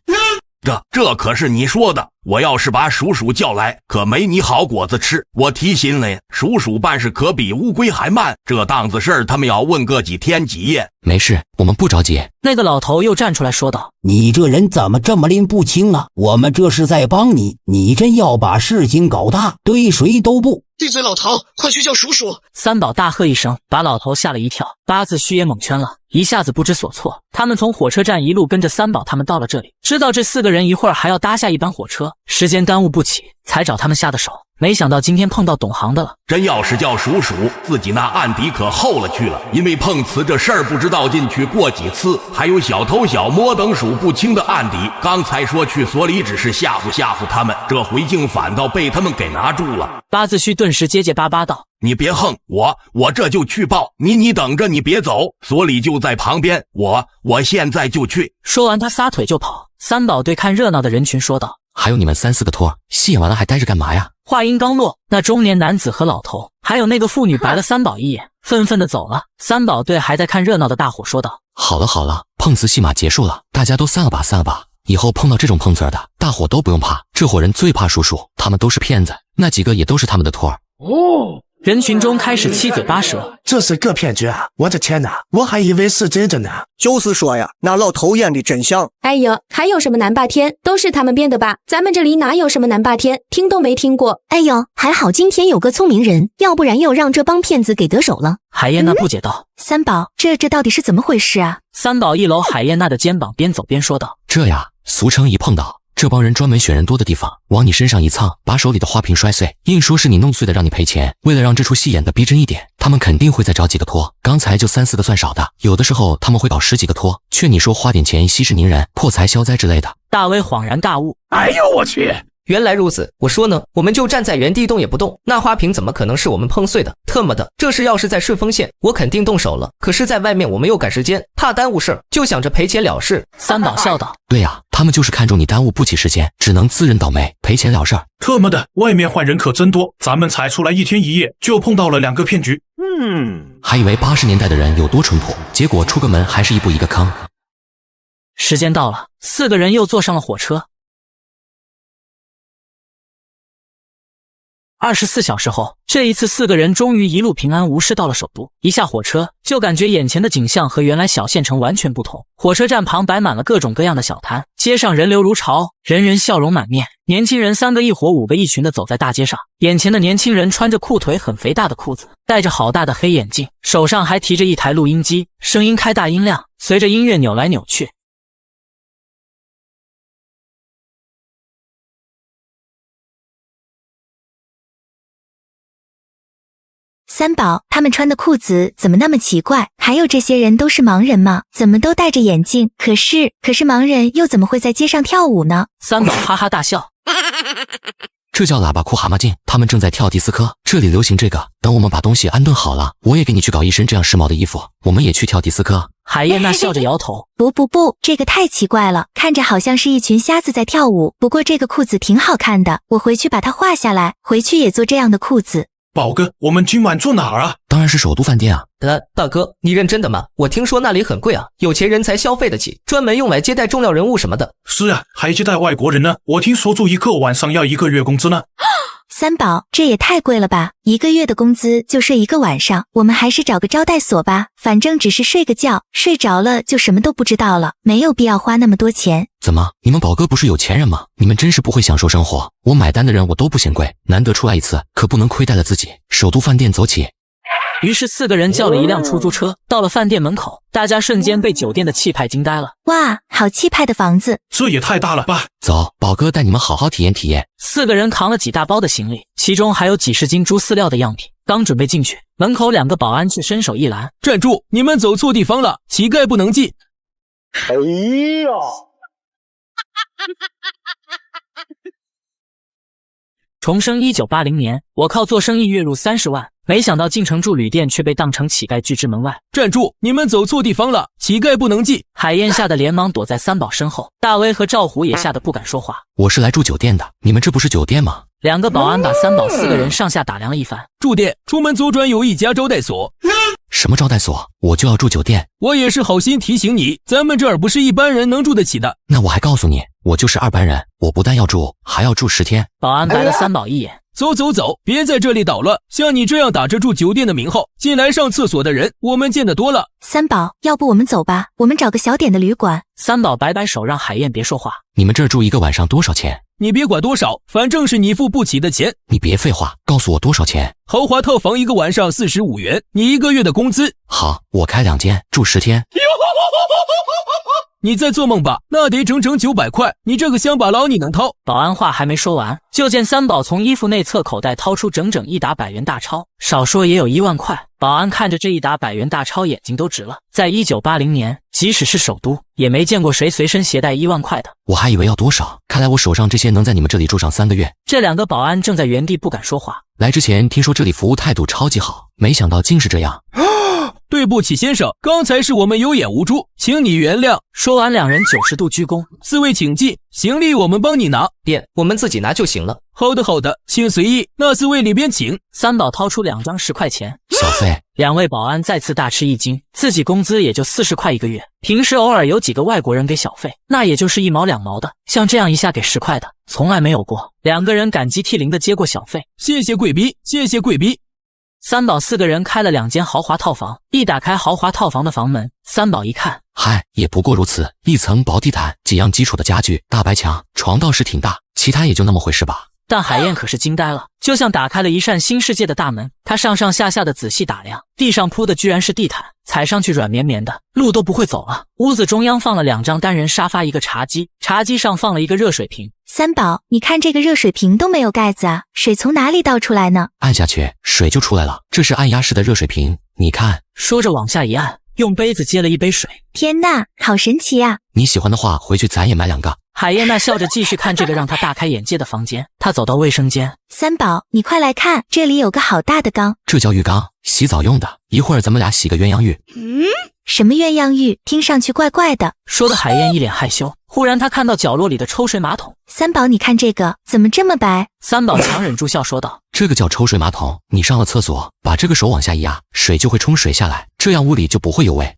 这可是你说的，我要是把叔叔叫来，可没你好果子吃。我提醒了，叔叔办事可比乌龟还慢，这档子事儿他们要问个几天几夜。没事，我们不着急。那个老头又站出来说道：你这人怎么这么拎不清啊？我们这是在帮你，你真要把事情搞大，对谁都不。闭嘴老头，快去叫叔叔！三宝大喝一声，把老头吓了一跳。八字须也蒙圈了，一下子不知所措。他们从火车站一路跟着三宝他们到了这里，知道这4个人一会儿还要搭下一班火车，时间耽误不起，才找他们下的手。没想到今天碰到懂行的了。真要是叫叔叔，自己那案底可厚了去了，因为碰瓷这事儿不知道进去过几次，还有小偷小摸等数不清的案底。刚才说去所里只是吓唬吓唬他们，这回竟反倒被他们给拿住了。八字须顿时结结巴巴道：你别横，我这就去报你等着，你别走，所里就在旁边，我现在就去。说完他撒腿就跑。三宝对看热闹的人群说道：还有你们3、4个托，戏演完了还待着干嘛呀？话音刚落，那中年男子和老头还有那个妇女白了三宝一眼，愤愤地走了。三宝对还在看热闹的大伙说道：好了，碰瓷戏码结束了，大家都散了吧，以后碰到这种碰瓷的，大伙都不用怕，这伙人最怕叔叔，他们都是骗子，那几个也都是他们的托儿。哦，人群中开始七嘴八舌，这是个骗局啊！我的天哪，我还以为是真的呢。就是说呀，那老头演的真像。哎呦，还有什么南霸天，都是他们编的吧？咱们这里哪有什么南霸天，听都没听过。哎呦，还好今天有个聪明人，要不然又让这帮骗子给得手了。海燕娜不解道：三宝，这到底是怎么回事啊？三宝一搂海燕娜的肩膀，边走边说道：这呀，俗称一碰到。这帮人专门选人多的地方，往你身上一蹭，把手里的花瓶摔碎，硬说是你弄碎的，让你赔钱。为了让这出戏演得逼真一点，他们肯定会再找几个托。刚才就3、4个算少的，有的时候他们会搞10几个托，劝你说花点钱息事宁人、破财消灾之类的。大威恍然大悟：哎呦我去！原来如此，我说呢，我们就站在原地动也不动，那花瓶怎么可能是我们碰碎的？特么的，这事要是在顺丰县，我肯定动手了。可是在外面我们又赶时间，怕耽误事儿，就想着赔钱了事。三宝笑道：对呀，他们就是看中你耽误不起时间，只能自认倒霉，赔钱了事儿。特么的，外面坏人可真多，咱们才出来1天1夜，就碰到了2个骗局。还以为80年代的人有多淳朴，结果出个门还是一步一个坑。时间到了，4个人又坐上了火车。24小时后，这一次4个人终于一路平安无事到了首都。一下火车，就感觉眼前的景象和原来小县城完全不同。火车站旁摆满了各种各样的小摊，街上人流如潮，人人笑容满面。年轻人3个一伙5个一群的走在大街上，眼前的年轻人穿着裤腿很肥大的裤子，戴着好大的黑眼镜，手上还提着一台录音机，声音开大音量，随着音乐扭来扭去。三宝，他们穿的裤子怎么那么奇怪？还有这些人都是盲人吗？怎么都戴着眼镜？可是盲人又怎么会在街上跳舞呢？三宝哈哈大笑。这叫喇叭裤蛤蟆镜，他们正在跳迪斯科，这里流行这个。等我们把东西安顿好了，我也给你去搞一身这样时髦的衣服，我们也去跳迪斯科。海燕娜笑着摇头，不，这个太奇怪了，看着好像是一群瞎子在跳舞。不过这个裤子挺好看的，我回去把它画下来，回去也做这样的裤子。宝哥，我们今晚住哪儿啊？当然是首都饭店啊。大哥，你认真的吗？我听说那里很贵啊，有钱人才消费得起，专门用来接待重要人物什么的。是啊，还接待外国人呢。我听说住1个晚上要1个月工资呢。三宝，这也太贵了吧！1个月的工资就睡1个晚上，我们还是找个招待所吧，反正只是睡个觉，睡着了就什么都不知道了，没有必要花那么多钱。怎么，你们宝哥不是有钱人吗？你们真是不会享受生活。我买单的人我都不嫌贵，难得出来一次，可不能亏待了自己。首都饭店走起。于是4个人叫了一辆出租车，到了饭店门口，大家瞬间被酒店的气派惊呆了。哇，好气派的房子，这也太大了吧！走，宝哥带你们好好体验体验。 4个人扛了几大包的行李，其中还有几十斤猪饲料的样品。刚准备进去，门口2个保安却伸手一拦：“站住！你们走错地方了，乞丐不能进。”哎呀！重生1980年，我靠做生意月入30万，没想到进城住旅店却被当成乞丐拒之门外。站住！你们走错地方了，乞丐不能进。海燕吓得连忙躲在三宝身后，大威和赵虎也吓得不敢说话。我是来住酒店的，你们这不是酒店吗？2个保安把三宝4个人上下打量了一番。住店，出门左转有一家招待所。什么招待所？我就要住酒店。我也是好心提醒你，咱们这儿不是一般人能住得起的。那我还告诉你，我就是2班人，我不但要住，还要住10天。保安白了三宝一眼。走，别在这里捣乱！像你这样打着住酒店的名号进来上厕所的人，我们见得多了。三宝，要不我们走吧，我们找个小点的旅馆。三宝摆摆手，让海燕别说话。你们这儿住1个晚上多少钱？你别管多少，反正是你付不起的钱。你别废话，告诉我多少钱？豪华套房1个晚上45元，你1个月的工资。好，我开2间，住10天。你在做梦吧？那得整整900块，你这个乡巴佬你能掏？保安话还没说完，就见三宝从衣服内侧口袋掏出整整1沓100元大钞，少说也有1万块。保安看着这1沓100元大钞，眼睛都直了。在1980年，即使是首都，也没见过谁随身携带1万块的。我还以为要多少，看来我手上这些能在你们这里住上3个月。这2个保安正在原地不敢说话。来之前听说这里服务态度超级好，没想到竟是这样。对不起先生，刚才是我们有眼无珠，请你原谅。说完，2人90度鞠躬。4位请进，行李我们帮你拿。店我们自己拿就行了。好的，请随意。那4位里边请。三宝掏出2张10块钱，小费。2位保安再次大吃一惊，自己工资也就40块1个月，平时偶尔有几个外国人给小费，那也就是1毛2毛的，像这样一下给10块的，从来没有过。2个人感激涕零的接过小费，谢谢贵宾，谢谢贵宾。三宝4个人开了2间豪华套房，一打开豪华套房的房门，三宝一看，嗨，也不过如此，1层薄地毯，几样基础的家具，大白墙，床倒是挺大，其他也就那么回事吧。但海燕可是惊呆了，就像打开了一扇新世界的大门。她上上下下的仔细打量，地上铺的居然是地毯，踩上去软绵绵的，路都不会走了。屋子中央放了2张单人沙发，1个茶几，茶几上放了1个热水瓶。三宝，你看这个热水瓶都没有盖子啊，水从哪里倒出来呢？按下去，水就出来了。这是按压式的热水瓶，你看。说着往下一按，用杯子接了1杯水。天哪，好神奇啊！你喜欢的话，回去咱也买2个。海燕娜笑着继续看这个让她大开眼界的房间。她走到卫生间，三宝，你快来看，这里有个好大的缸。这叫浴缸，洗澡用的。一会儿咱们俩洗个鸳鸯浴。什么鸳鸯浴？听上去怪怪的。说的海燕一脸害羞。忽然她看到角落里的抽水马桶。三宝，你看这个怎么这么白？三宝强忍住笑说道：这个叫抽水马桶，你上了厕所，把这个手往下一压，水就会冲水下来，这样屋里就不会有味。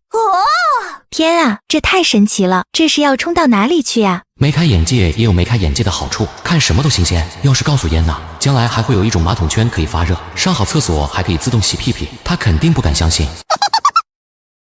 天啊，这太神奇了！这是要冲到哪里去呀？没开眼界也有没开眼界的好处，看什么都新鲜。要是告诉燕娜，将来还会有一种马桶圈可以发热，上好厕所还可以自动洗屁屁，她肯定不敢相信。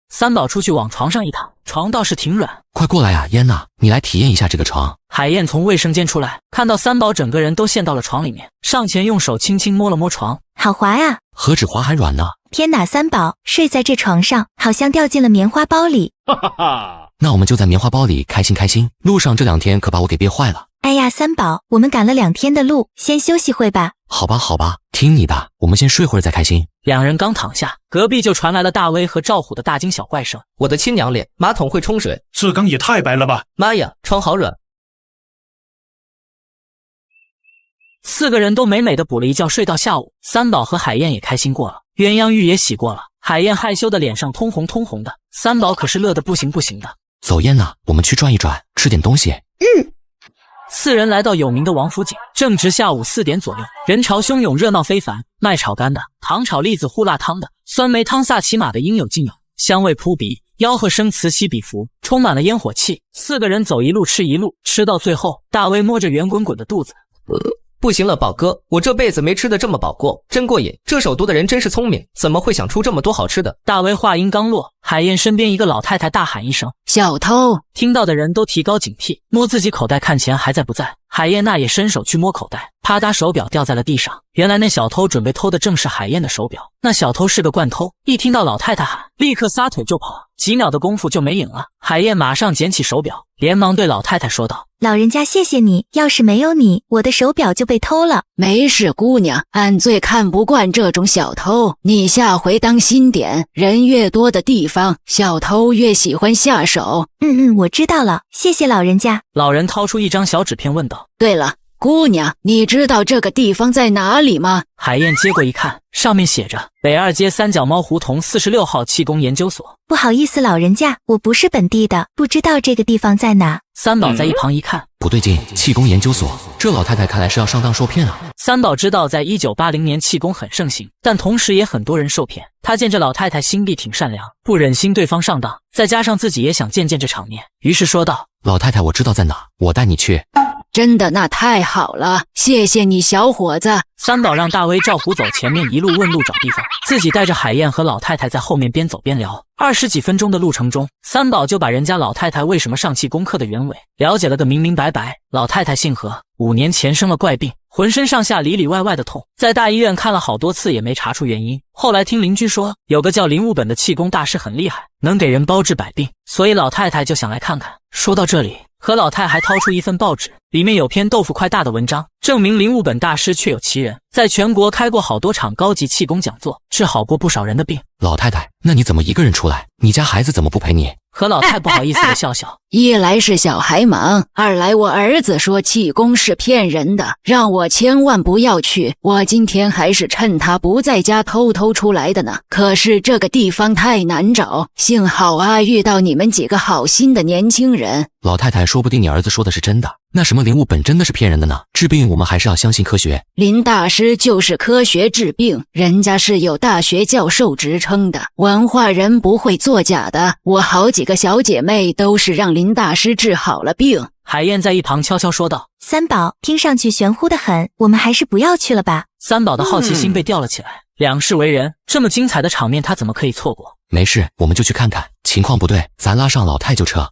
三宝出去往床上一躺，床倒是挺软。快过来啊，燕娜，你来体验一下这个床。海燕从卫生间出来，看到三宝整个人都陷到了床里面，上前用手轻轻摸了摸床，好滑呀！何止滑还软呢！天哪，三宝睡在这床上，好像掉进了棉花包里。哈哈哈！那我们就在棉花包里开心开心。路上这2天可把我给憋坏了。哎呀，三宝，我们赶了2天的路，先休息会吧。好吧，好吧，听你的，我们先睡会儿再开心。两人刚躺下，隔壁就传来了大威和赵虎的大惊小怪声。我的亲娘脸，马桶会冲水，这缸也太白了吧！妈呀，床好软。4个人都美美的补了一觉，睡到下午。三宝和海燕也开心过了，鸳鸯浴也洗过了。海燕害羞的脸上通红通红的，三宝可是乐得不行不行的。走燕娜，我们去转一转，吃点东西。4人来到有名的王府井，正值下午4点左右，人潮汹涌，热闹非凡。卖炒肝的、糖炒栗子、胡辣汤的、酸梅汤萨其马的应有尽有，香味扑鼻，吆喝声此起彼伏，充满了烟火气。4个人走一路吃一路，吃到最后，大威摸着圆滚滚的肚子。不行了，宝哥，我这辈子没吃得这么饱过，真过瘾。这首都的人真是聪明，怎么会想出这么多好吃的？大威话音刚落，海燕身边一个老太太大喊一声：“小偷！”听到的人都提高警惕，摸自己口袋看钱还在不在。海燕娜也伸手去摸口袋，啪嗒，手表掉在了地上。原来那小偷准备偷的正是海燕的手表。那小偷是个惯偷，一听到老太太喊，立刻撒腿就跑，几秒的功夫就没影了。海燕马上捡起手表，连忙对老太太说道：“老人家，谢谢你，要是没有你，我的手表就被偷了。”没事，姑娘，俺最看不惯这种小偷，你下回当心点，人越多的地方，小偷越喜欢下手。我知道了，谢谢老人家。老人掏出一张小纸片问道：“对了，姑娘，你知道这个地方在哪里吗？”海燕接过一看，上面写着北2街三角猫胡同46号气功研究所。不好意思，老人家，我不是本地的，不知道这个地方在哪。三宝在一旁一看，不对劲，气功研究所，这老太太看来是要上当受骗啊。三宝知道在1980年气功很盛行，但同时也很多人受骗。他见这老太太心地挺善良，不忍心对方上当，再加上自己也想见见这场面，于是说道：“老太太，我知道在哪，我带你去。”真的，那太好了，谢谢你，小伙子。三宝让大威赵虎走前面，一路问路找地方，自己带着海燕和老太太在后面边走边聊。20几分钟的路程中，三宝就把人家老太太为什么上气功课的原委了解了个明明白白。老太太姓何，5年前生了怪病，浑身上下里里外外的痛，在大医院看了好多次也没查出原因。后来听邻居说，有个叫林务本的气功大师很厉害，能给人包治百病，所以老太太就想来看看。说到这里，何老太还掏出一份报纸，里面有篇豆腐块大的文章，证明林务本大师确有其人，在全国开过好多场高级气功讲座，治好过不少人的病。老太太，那你怎么一个人出来？你家孩子怎么不陪你？何老太不好意思的笑笑，一来是小孩忙，二来我儿子说气功是骗人的，让我千万不要去。我今天还是趁他不在家偷偷出来的呢。可是这个地方太难找，幸好啊遇到你们几个好心的年轻人。老太太，说不定你儿子说的是真的，那什么林务本真的是骗人的呢？治病我们还是要相信科学。林大师就是科学治病，人家是有大学教授职称的，文化人不会作假的。我好几个小姐妹都是让林大师治好了病。海燕在一旁悄悄说道：“三宝，听上去玄乎的很，我们还是不要去了吧。”三宝的好奇心被吊了起来，两世为人，这么精彩的场面他怎么可以错过？没事，我们就去看看，情况不对，咱拉上老太就撤。